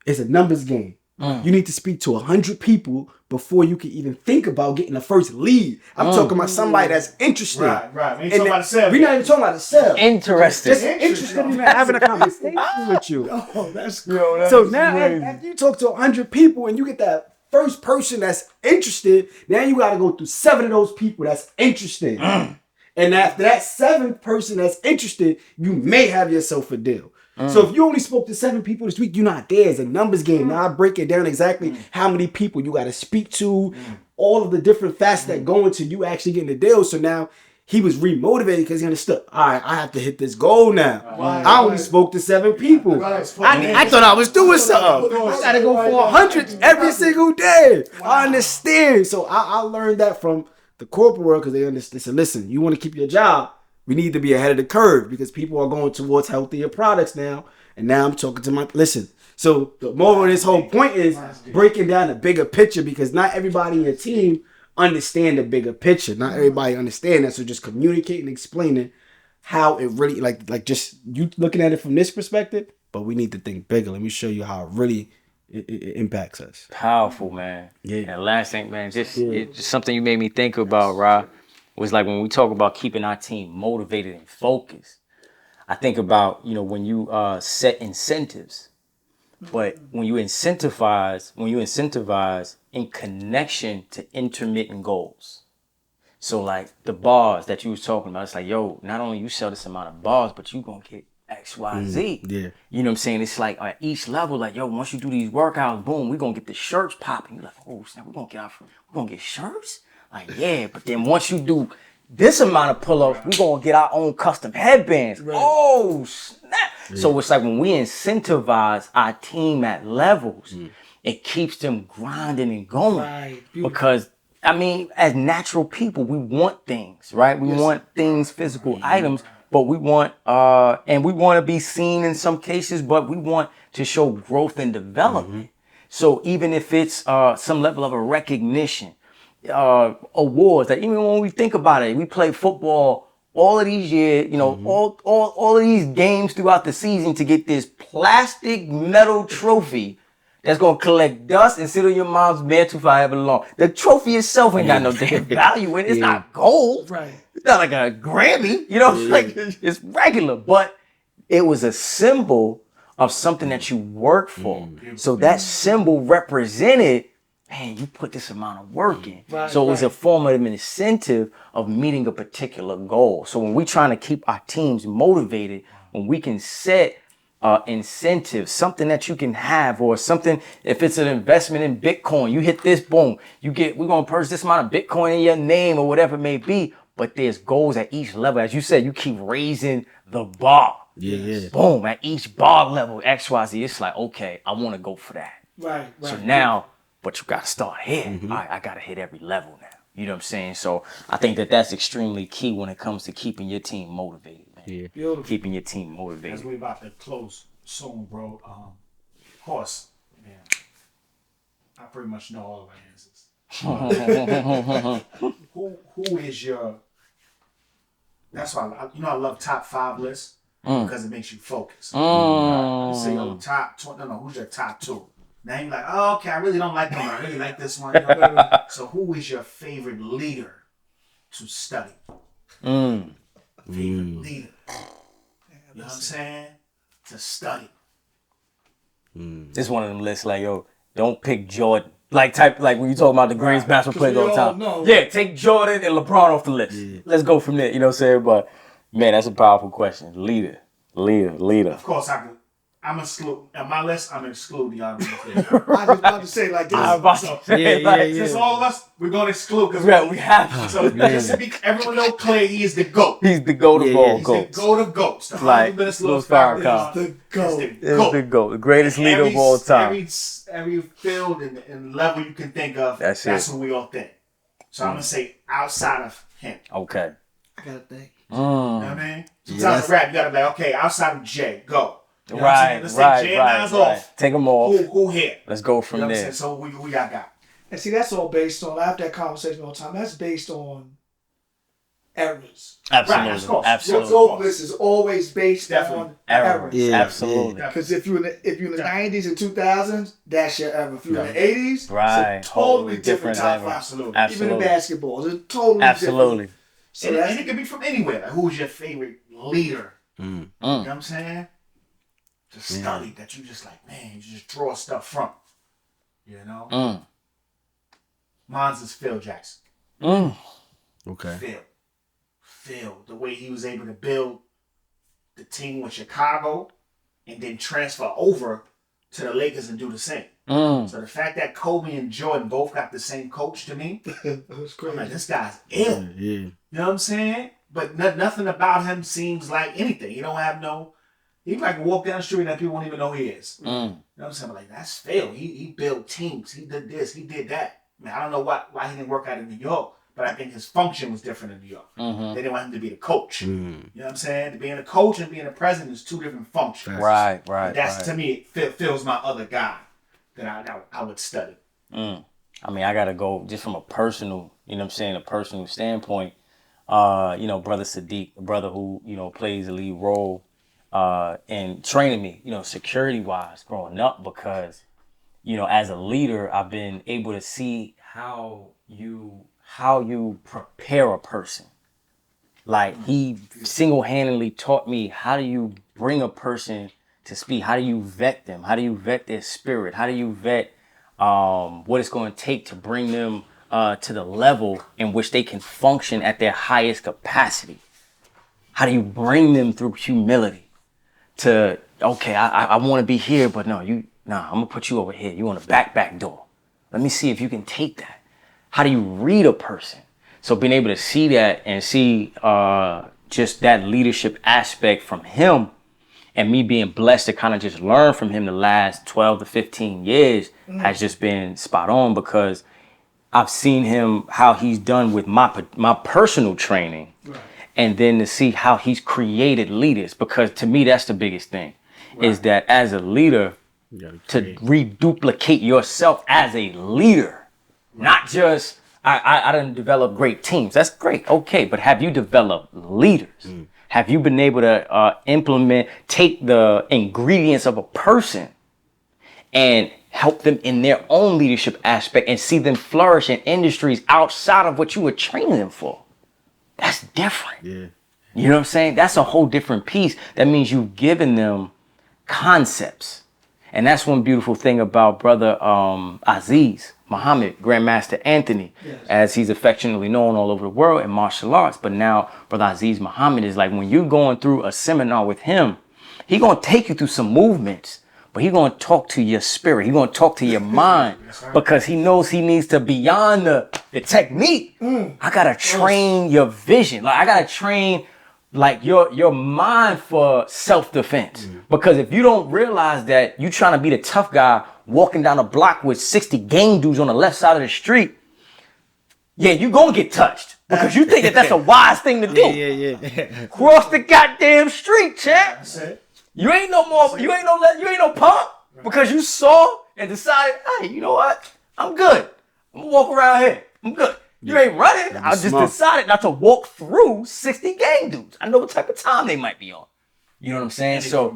S3: it's a numbers game. You need to speak to 100 people before you can even think about getting the first lead. I'm talking about somebody that's interested.
S4: Right. We ain't talking about the sale.
S3: We're not even talking about the sale.
S1: Interested.
S3: Just interested in having a conversation with you.
S2: Oh, that's
S3: good. So now after you talk to 100 people and you get that first person that's interested, now you got to go through 7 of those people that's interested. And after that 7th person that's interested, you may have yourself a deal. So if you only spoke to 7 people this week, you're not there. It's a numbers game. Now I break it down exactly how many people you got to speak to, all of the different facets that go into you actually getting the deal. So now he was remotivated because he understood, all right, I have to hit this goal now. I only spoke to 7 people. I thought I was doing something. I got to go for 100 every single day. I understand. So I learned that from the corporate world because they understand. They said, listen, you want to keep your job, we need to be ahead of the curve because people are going towards healthier products now. And now I'm talking to listen. So the moral of this whole point is breaking down the bigger picture because not everybody in your team understand the bigger picture. Not everybody understand that. So just communicating, explaining how it really, like just you looking at it from this perspective, but we need to think bigger. Let me show you how it really it impacts us.
S1: Powerful, man. Yeah. And last thing, man, just something you made me think about, Rob, was like when we talk about keeping our team motivated and focused. I think about, when you set incentives, but when you incentivize in connection to intermittent goals. So like the bars that you was talking about, it's like, yo, not only you sell this amount of bars, but you gonna get X, Y, Z.
S3: Yeah.
S1: You know what I'm saying? It's like at each level, like, yo, once you do these workouts, boom, we gonna get the shirts popping. You're like, oh, snap, we're gonna get shirts? Like, yeah, but then once you do this amount of pull-ups, we're going to get our own custom headbands. Right. Oh, snap. Yeah. So it's like when we incentivize our team at levels, it keeps them grinding and going. Right. Because, as natural people, we want things, right? We want things, physical items, but we want, and we want to be seen in some cases, but we want to show growth and development. So even if it's some level of a recognition, awards, that even when we think about it, we play football all of these years, all of these games throughout the season to get this plastic metal trophy that's gonna collect dust and sit on your mom's mantle for however long. The trophy itself ain't got no damn value in it. It's not gold. Right. It's not like a Grammy, like it's regular, but it was a symbol of something that you worked for. So that symbol represented, man, you put this amount of work in. Right, so it was a form of an incentive of meeting a particular goal. So when we're trying to keep our teams motivated, when we can set incentives, something that you can have, or something, if it's an investment in Bitcoin, you hit this, boom, we're going to purchase this amount of Bitcoin in your name or whatever it may be. But there's goals at each level. As you said, you keep raising the bar. Yeah. Boom, at each bar level, X, Y, Z, it's like, okay, I want to go for that. Right. So now, but you got to start here. All right, I got to hit every level now. You know what I'm saying? So I think that's extremely key when it comes to keeping your team motivated, man. Yeah. Beautiful. Keeping your team motivated.
S4: As we about to close soon, bro. Of course, man, I pretty much know all of our answers. Who is your... That's why, I love top 5 lists because it makes you focus. You say, top 20, who's your top 2? Now you're like, oh, okay, I really don't like them. I really like this one. So who is your favorite leader to study? Favorite leader. You know what I'm saying? To study.
S1: This is one of them lists like, yo, don't pick Jordan. Like when you talk about the greatest basketball players all the time. Yeah, take Jordan and LeBron off the list. Yeah. Let's go from there. You know what I'm saying? But, man, that's a powerful question. Leader.
S4: Of course, I I'm exclude on my list. I'm excluding y'all.
S2: I was about to say like this.
S1: I was about to say, like,
S4: Since all of us, we're gonna exclude because
S1: we have to.
S4: So just to be, everyone know Clay, he is the GOAT.
S1: He's the GOAT of all
S4: He's
S1: GOATs.
S4: the GOAT of GOATs. The
S1: Like,
S4: Louis
S1: Louis
S4: Farrakhan.
S1: Farrakhan.
S2: The GOAT.
S1: It's the GOAT, the greatest leader of all time.
S4: Every field and level you can think of, that's who we all think. So I'm gonna say outside of him.
S1: Okay.
S2: I gotta think.
S4: You know what I mean? Sometimes rap, you gotta be like, okay, outside of Jay, go. You know
S1: Right.
S4: Let's take Jay and Nas off.
S1: Take them off.
S4: Who here?
S1: Let's go from
S4: You know what I'm
S1: there.
S4: saying? So who y'all got?
S2: And see, that's all based on, I have that conversation all the time. That's based on eras.
S1: Absolutely.
S4: Right, of course.
S1: Absolutely.
S2: Your GOAT list is always based on eras.
S3: Yeah.
S1: Absolutely.
S2: Because if you're in the 90s and 2000s, that's your era. If you're in the 80s,
S1: Right.
S2: it's a totally different top
S1: level.
S2: five.
S4: Absolutely.
S1: Absolutely.
S2: Even in basketball, it's totally
S1: Absolutely.
S2: different. So
S4: And
S2: that's
S4: it could be from anywhere. Like, who's your favorite leader? You know what I'm saying? Just study that you just like, man, you just draw stuff from. You know? Mine's is Phil Jackson.
S3: Okay.
S4: Phil, the way he was able to build the team with Chicago and then transfer over to the Lakers and do the same. So the fact that Kobe and Jordan both got the same coach, to me,
S2: that's crazy.
S4: I'm like, this guy's ill.
S3: Yeah.
S4: You know what I'm saying? But nothing about him seems like anything. He don't have no. He might walk down the street and people won't even know who he is. You know what I'm saying? But like, that's Phil. He built teams. He did this. He did that. Man, I don't know why he didn't work out in New York, but I think his function was different in New York. They didn't want him to be the coach. You know what I'm saying? Being a coach and being a president is two different functions.
S1: Right.
S4: That's to me, Phil's my other guy that I would study.
S1: I mean, I gotta go just from a personal, a personal standpoint. Brother Sadiq, a brother who, plays a lead role in training me, security wise growing up, because, as a leader, I've been able to see how you prepare a person. Like, he single-handedly taught me, how do you bring a person to speed? How do you vet them? How do you vet their spirit? How do you vet what it's going to take to bring them to the level in which they can function at their highest capacity? How do you bring them through humility to, okay, I want to be here, but I'm going to put you over here. You on the back door. Let me see if you can take that. How do you read a person? So being able to see that and see just that leadership aspect from him, and me being blessed to kind of just learn from him the last 12 to 15 years has just been spot on, because I've seen him, how he's done with my personal training, and then to see how he's created leaders, because to me, that's the biggest thing, is that as a leader, to reduplicate yourself as a leader, not just, I didn't develop great teams. That's great. Okay. But have you developed leaders? Have you been able to take the ingredients of a person and help them in their own leadership aspect and see them flourish in industries outside of what you were training them for? That's different.
S3: Yeah.
S1: You know what I'm saying? That's a whole different piece. That means you've given them concepts. And that's one beautiful thing about brother Aziz Muhammad, Grandmaster Anthony, as he's affectionately known all over the world in martial arts. But now brother Aziz Muhammad is like, when you're going through a seminar with him, he gonna take you through some movements, but he gonna talk to your spirit. He gonna talk to your mind, because he knows he needs to, beyond the technique. I gotta train your vision. Like, I gotta train like your mind for self-defense. Because if you don't realize that you trying to be the tough guy walking down a block with 60 gang dudes on the left side of the street, you gonna get touched, because you think that that's a wise thing to do.
S3: Yeah.
S1: Cross the goddamn street, champ. You ain't no punk, because you saw and decided, hey, you know what? I'm good. I'm gonna walk around here. I'm good. You ain't running. I just decided not to walk through 60 gang dudes. I know what type of time they might be on. You know what I'm saying? So,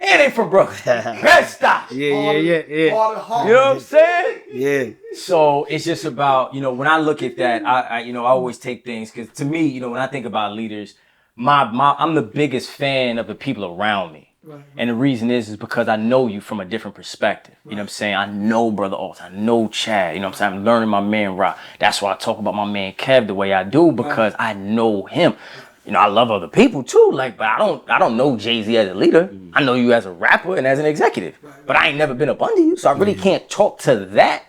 S1: and they from Brooklyn. Best stop.
S3: Yeah.
S1: You know what I'm saying?
S3: Yeah.
S1: So it's just about, when I look at that, I always take things, because to me, when I think about leaders, I'm the biggest fan of the people around me. And the reason is because I know you from a different perspective. You know what I'm saying? I know Brother Alton. I know Chad. You know what I'm saying? I'm learning my man Rock. That's why I talk about my man Kev the way I do, because I know him. you know, I love other people too. Like, but I don't know Jay-Z as a leader. I know you as a rapper and as an executive. But I ain't never been up under you, so I really can't talk to that.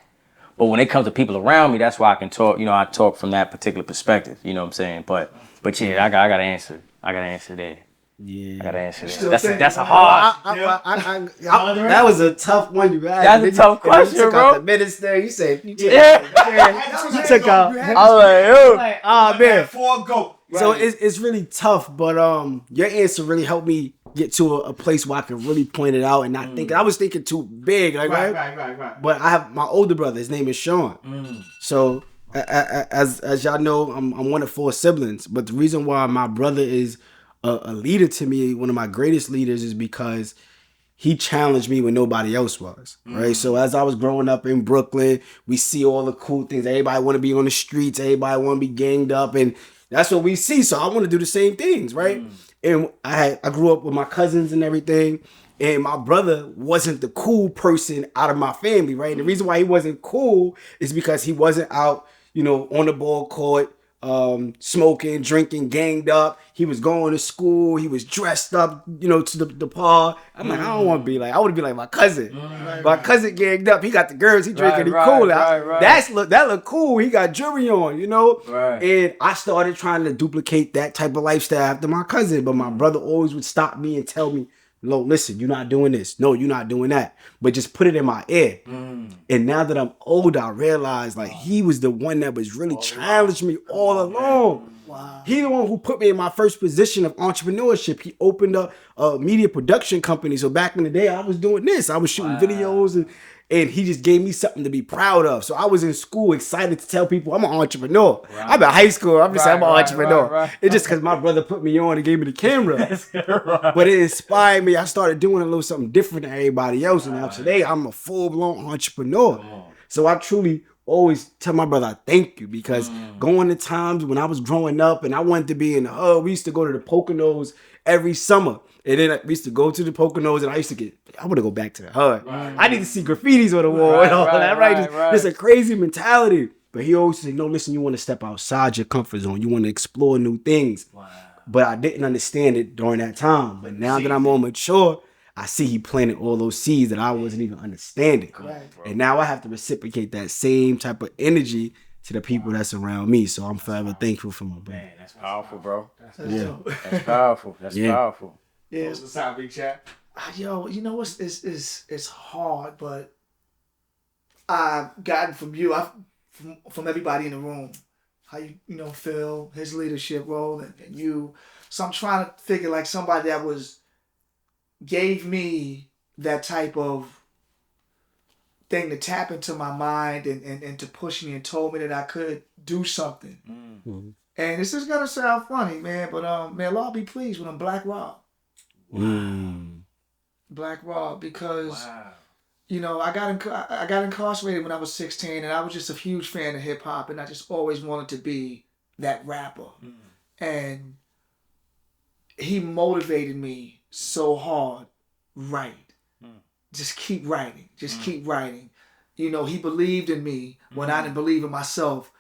S1: But when it comes to people around me, that's why I can talk. You know, I talk from that particular perspective. You know what I'm saying? But yeah, I got to answer. I got to answer there.
S3: Yeah,
S1: I got to answer that. That's a
S3: hard.
S1: hard.
S3: That was a tough one you asked.
S1: That's a tough question,
S3: you took
S1: bro.
S3: out the minister. You said, you took out.
S1: I was like, yo.
S3: Oh man.
S4: Four go.
S3: So it's really tough, but your answer really helped me get to a place where I can really point it out and not think. I was thinking too big, like
S4: Right.
S3: But I have my older brother. His name is Sean. So as y'all know, I'm one of 4 siblings. But the reason why my brother is a leader to me, one of my greatest leaders, is because he challenged me when nobody else was, right? So as I was growing up in Brooklyn, we see all the cool things. Everybody want to be on the streets. Everybody want to be ganged up, and that's what we see. So I want to do the same things, right? And I grew up with my cousins and everything, and my brother wasn't the cool person out of my family, right? And the reason why he wasn't cool is because he wasn't out, you know, on the ball court, smoking, drinking, ganged up. He was going to school. He was dressed up, you know, to the par. I'm like, I don't want to be like, I want to be like my cousin. My cousin ganged up. He got the girls. He drinking. He cool. That look cool. He got jewelry on, you know. And I started trying to duplicate that type of lifestyle after my cousin. But my brother always would stop me and tell me, no, listen, you're not doing this. No, you're not doing that. But just put it in my ear. And now that I'm older, I realize like he was the one that was really challenged me all along. Wow. He the one who put me in my first position of entrepreneurship. He opened up a media production company. So back in the day, I was doing this. I was shooting videos and he just gave me something to be proud of. So I was in school excited to tell people I'm an entrepreneur. I'm in high school. I'm just saying I'm an entrepreneur. It's just because my brother put me on and gave me the camera. But it inspired me. I started doing a little something different than everybody else. And now today I'm a full-blown entrepreneur. So I truly always tell my brother I thank you because going to times when I was growing up and I wanted to be in the hood, we used to go to the Poconos every summer. And then we used to go to the Poconos and I want to go back to the hood. I need to see graffitis on the wall and all that, right? It's a crazy mentality. But he always said, no, listen, you want to step outside your comfort zone. You want to explore new things. But I didn't understand it during that time. But now that I'm more mature, I see he planted all those seeds that I wasn't even understanding. And now I have to reciprocate that same type of energy to the people that's around me. So I'm forever thankful for my brother.
S1: Man, that's powerful, bro.
S2: That's
S1: powerful. That's powerful.
S2: Yeah,
S4: What's the sound, big chat?
S2: Yo, you know what's it's hard, but I've gotten from you, from everybody in the room, how you feel his leadership role and you. So I'm trying to figure like somebody that gave me that type of thing to tap into my mind and to push me and told me that I could do something. And this is gonna sound funny, man, but may Allah be pleased with him, Black Rob. Black Rob, because I got incarcerated when I was 16, and I was just a huge fan of hip hop, and I just always wanted to be that rapper. And he motivated me so hard. Just keep writing. Just keep writing. He believed in me when I didn't believe in myself,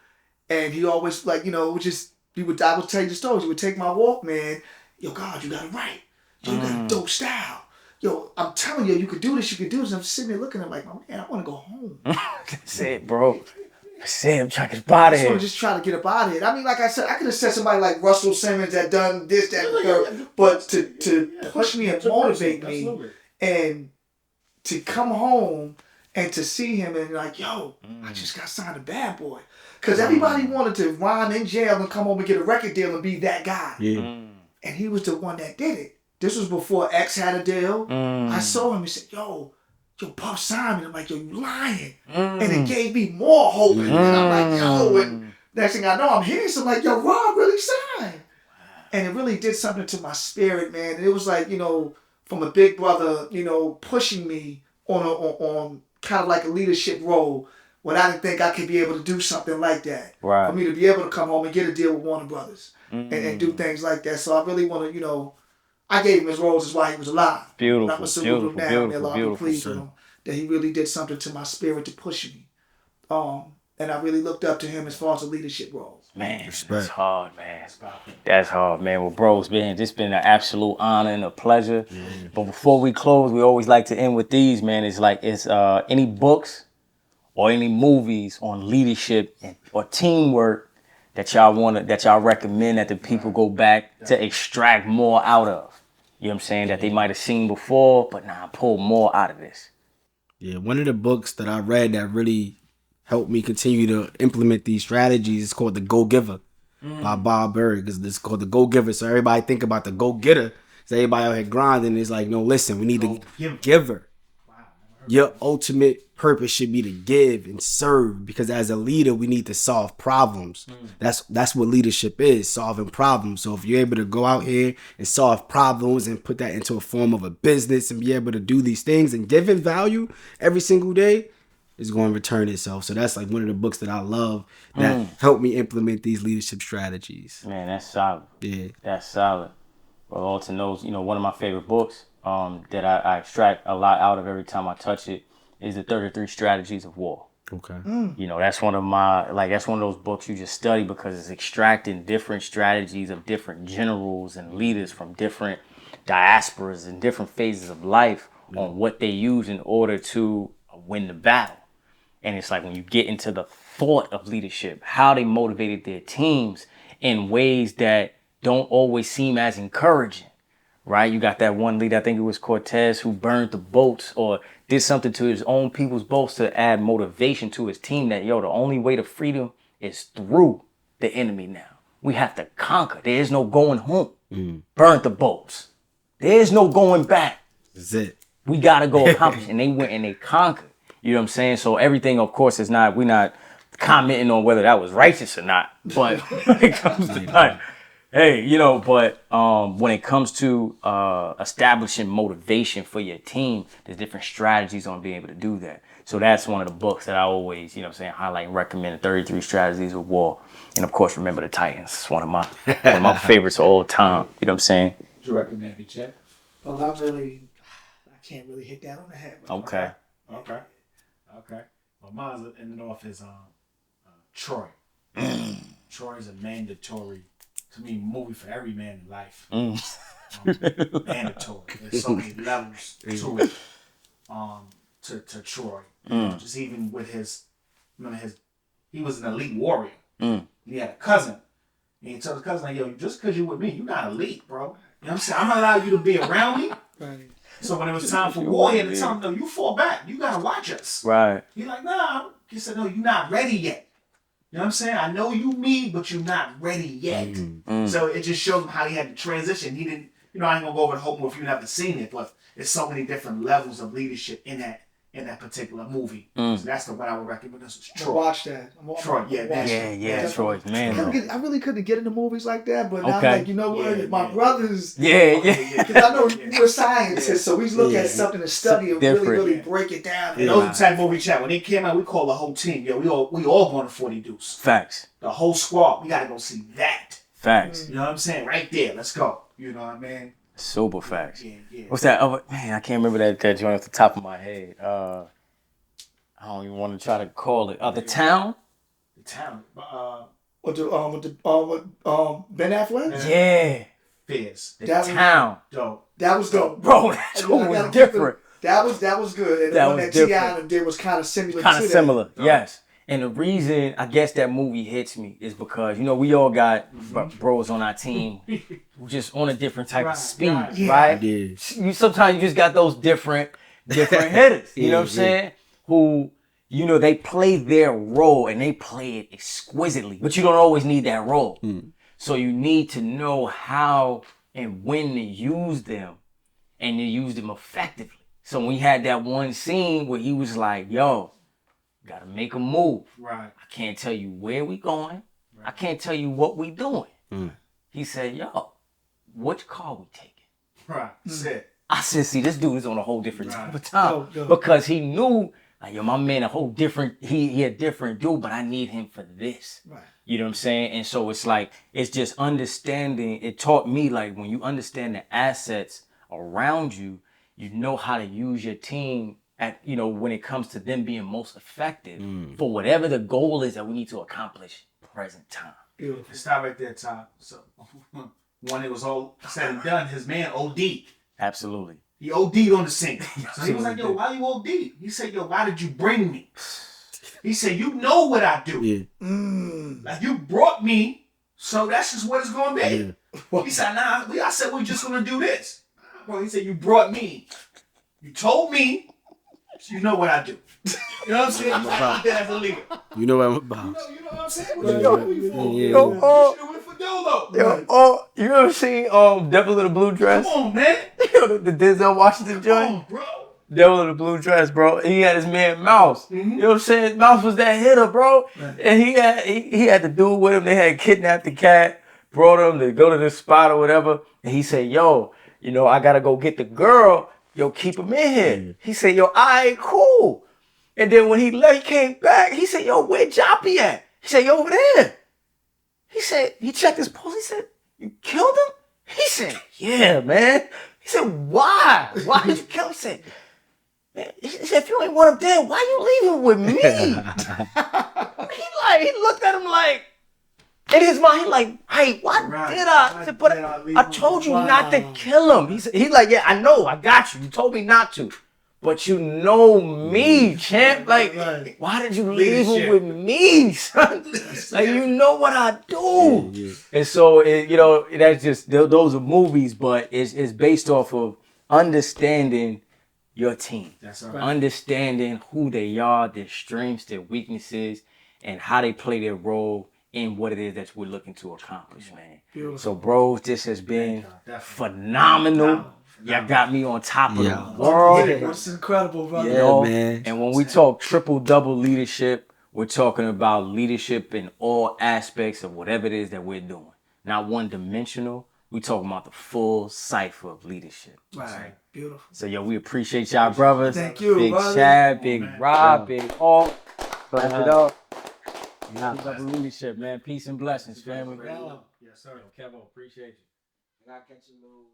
S2: and he always I would tell you the stories. He would take my Walkman. Yo, God, you gotta write. You got a dope style. Yo, I'm telling you, you could do this, you could do this. I'm sitting there looking at him like, man, I want to go home.
S1: That's it, bro. That's it. I'm trying to get out of here.
S2: I just try to get up out of here. I mean, like I said, I could have said somebody like Russell Simmons that done this, that, and the third. But to push me and motivate me and to come home and to see him and like, yo, I just got signed to Bad Boy. Because everybody wanted to rhyme in jail and come home and get a record deal and be that guy. And he was the one that did it. This was before X had a deal. I saw him and said, yo, Puff Simon. I'm like, yo, you lying. And it gave me more hope. And I'm like, yo, and next thing I know, I'm hearing something like, yo, Rob really signed. And it really did something to my spirit, man. And it was like, from a big brother, pushing me on kind of like a leadership role when I didn't think I could be able to do something like that. For me to be able to come home and get a deal with Warner Brothers and do things like that. So I really want to, I gave him his roses while he was alive.
S1: Beautiful,
S2: I'm a salute him now. May Allah be pleased with him that he really did something to my spirit to push me. and I really looked up to him as far as a leadership role.
S1: Man,
S3: Respect.
S1: that's hard, man. That's hard, man. Well, bros, man, it's been an absolute honor and a pleasure. But before we close, we always like to end with these, man. It's like, any books or any movies on leadership or teamwork that y'all recommend that the people go back to extract more out of? You know what I'm saying? That they might have seen before, but pull more out of this.
S3: Yeah, one of the books that I read that really helped me continue to implement these strategies is called The Go-Giver by Bob Berg. It's called The Go-Giver. So everybody think about the go-getter. So everybody out here grinding. It's like, no, listen, we need the giver. Your ultimate purpose should be to give and serve, because as a leader, we need to solve problems. That's what leadership is, solving problems. So if you're able to go out here and solve problems and put that into a form of a business and be able to do these things and giving value every single day, is going to return itself. So that's like one of the books that I love that helped me implement these leadership strategies.
S1: Man, that's solid.
S3: Yeah.
S1: That's solid. Well, Alton knows, one of my favorite books that I extract a lot out of every time I touch it is the 33 Strategies of War.
S3: Okay.
S1: That's one of those books you just study because it's extracting different strategies of different generals and leaders from different diasporas and different phases of life on what they use in order to win the battle. And it's like when you get into the thought of leadership, how they motivated their teams in ways that don't always seem as encouraging, right? You got that one leader, I think it was Cortez, who burned the boats or did something to his own people's boats to add motivation to his team that, the only way to freedom is through the enemy now. We have to conquer. There is no going home. Burnt the boats. There is no going back.
S3: That's it.
S1: We got to go accomplish. And they went and they conquered. You know what I'm saying? So everything, of course, we're not commenting on whether that was righteous or not. But when it comes to that, when it comes to establishing motivation for your team, there's different strategies on being able to do that. So that's one of the books that I always, highlight and recommend, 33 Strategies of War. And of course, Remember the Titans. It's one of my favorites of all time. You know what I'm saying?
S4: What you recommend, me, Chet?
S2: Well, I can't really hit that on the head.
S1: Okay.
S4: Well, mine's in the north is Troy. Troy is a mandatory, to me, movie for every man in life. Mandatory. There's so many levels to it. To Troy. Just even with he was an elite warrior. He had a cousin. And he told his cousin, like, just because you're with me, you're not elite, bro. You know what I'm saying? I'm gonna allow you to be around me.
S2: Right.
S4: So when it was time for war, he had to tell him, no, you fall back. You gotta watch us.
S1: Right.
S4: He's like, nah. He said, no, you're not ready yet. You know what I'm saying? I know you me, but you're not ready yet. So it just shows him how he had to transition. He didn't, I ain't gonna go over the whole movie if you haven't seen it, but there's so many different levels of leadership in that particular movie. So that's the one I would recommend. This is Troy.
S2: Watch that.
S4: Troy, yeah.
S1: Troy's man.
S2: I really couldn't get into movies like that, but now
S1: Okay.
S2: I'm like, you know what? My brothers.
S1: Yeah.
S2: Because I know you're a scientist, so we look at something to study and really break it down.
S4: And those are the type of movie chat. When they came out, we called the whole team. We all going to 40 Deuce.
S1: Facts.
S4: The whole squad. We got to go see that.
S1: Facts.
S4: You know what I'm saying? Right there. Let's go. You know what I mean?
S1: Super facts.
S4: Yeah.
S1: What's that? Oh, man, I can't remember that joint off the top of my head. I don't even want to try to call it. The Town?
S4: The Town.
S2: With Ben Affleck?
S1: Yeah.
S4: Fizz.
S1: The Town.
S4: Dope.
S2: That was dope.
S1: Bro, that joint was different.
S2: That was good. And the one that T.I. did was kind of similar to that.
S1: Similar, yes. And the reason I guess that movie hits me is because, we all got bros on our team who just on a different type of speed, right?
S3: Yeah.
S1: Sometimes you just got those different hitters, you know what I'm saying? Who, they play their role and they play it exquisitely, but you don't always need that role. So you need to know how and when to use them and to use them effectively. So we had that one scene where he was like, yo, gotta make a move.
S4: Right.
S1: I can't tell you where we going. Right. I can't tell you what we doing. He said, yo, which car we taking?
S4: Right. Sit.
S1: I said, see, this dude is on a whole different type of time. Because he knew, like, yo, my man, a whole different, he a different dude, but I need him for this.
S2: Right.
S1: You know what I'm saying? And so it's like, it's just understanding. It taught me, like, when you understand the assets around you, you know how to use your team at, you know, when it comes to them being most effective for whatever the goal is that we need to accomplish present time.
S4: Beautiful. Stop right there, Tom. So when it was all said and done, his man OD'd.
S1: Absolutely.
S4: He OD'd on the scene. So he was like, yo, why you OD? He said, yo, why did you bring me? He said, you know what I do.
S3: Yeah.
S4: Like, you brought me, so that's just what it's going to be.
S3: Yeah.
S4: He said, nah, I said, we're just going to do this. Bro, he said, you brought me. You told me, so you know what I do. You know what I'm saying? You got that as a leader.
S3: You know what I'm about.
S4: You know what I'm saying? What you doing for?
S3: Yeah.
S4: You should have went for Dolo.
S1: Yo, you ever seen Devil in the Blue Dress?
S4: Come on, man.
S1: The Denzel Washington joint?
S4: Come on, bro.
S1: Devil in the Blue Dress, bro. He had his man Mouse. You know what I'm saying? Mouse was that hitter, bro. And he had the dude with him. They had kidnapped the cat, brought him to go to this spot or whatever. And he said, yo, you know, I gotta go get the girl. Yo, keep him in here. He said, yo, all right, cool. And then when he left, he came back. He said, yo, where Joppy at? He said, yo, over there. He said, he checked his pulse. He said, you killed him? He said, yeah, man. He said, why? Why did you kill him? He said, man, he said, if you ain't want him dead, why you leaving with me? He looked at him like, in his mind, he like, hey, why did I? He said, but I told you not to kill him. He's like, yeah, I know, I got you. You told me not to. But you know me, champ. Like, why did you leave him with me, son? Like, you know what I do. Yeah. And so, you know, that's just, those are movies, but it's based off of understanding your team. That's right. Understanding who they are, their strengths, their weaknesses, and how they play their role in what it is that we're looking to accomplish, man. Beautiful. So, bros, this has been phenomenal. Y'all got me on top of the world.
S2: It's incredible, brother.
S1: Yeah, man. And when we talk triple-double leadership, we're talking about leadership in all aspects of whatever it is that we're doing. Not one-dimensional. We're talking about the full cipher of leadership.
S2: Right. Beautiful.
S1: So, yo, we appreciate y'all, brothers.
S2: Thank you,
S1: Big
S2: brother.
S1: Chad, Big Rob, Big Paul. Clap it up. Triple-double leadership, man. Peace and blessings, family.
S4: Yes, sir.
S1: Kevo, appreciate you.
S3: And I catch a little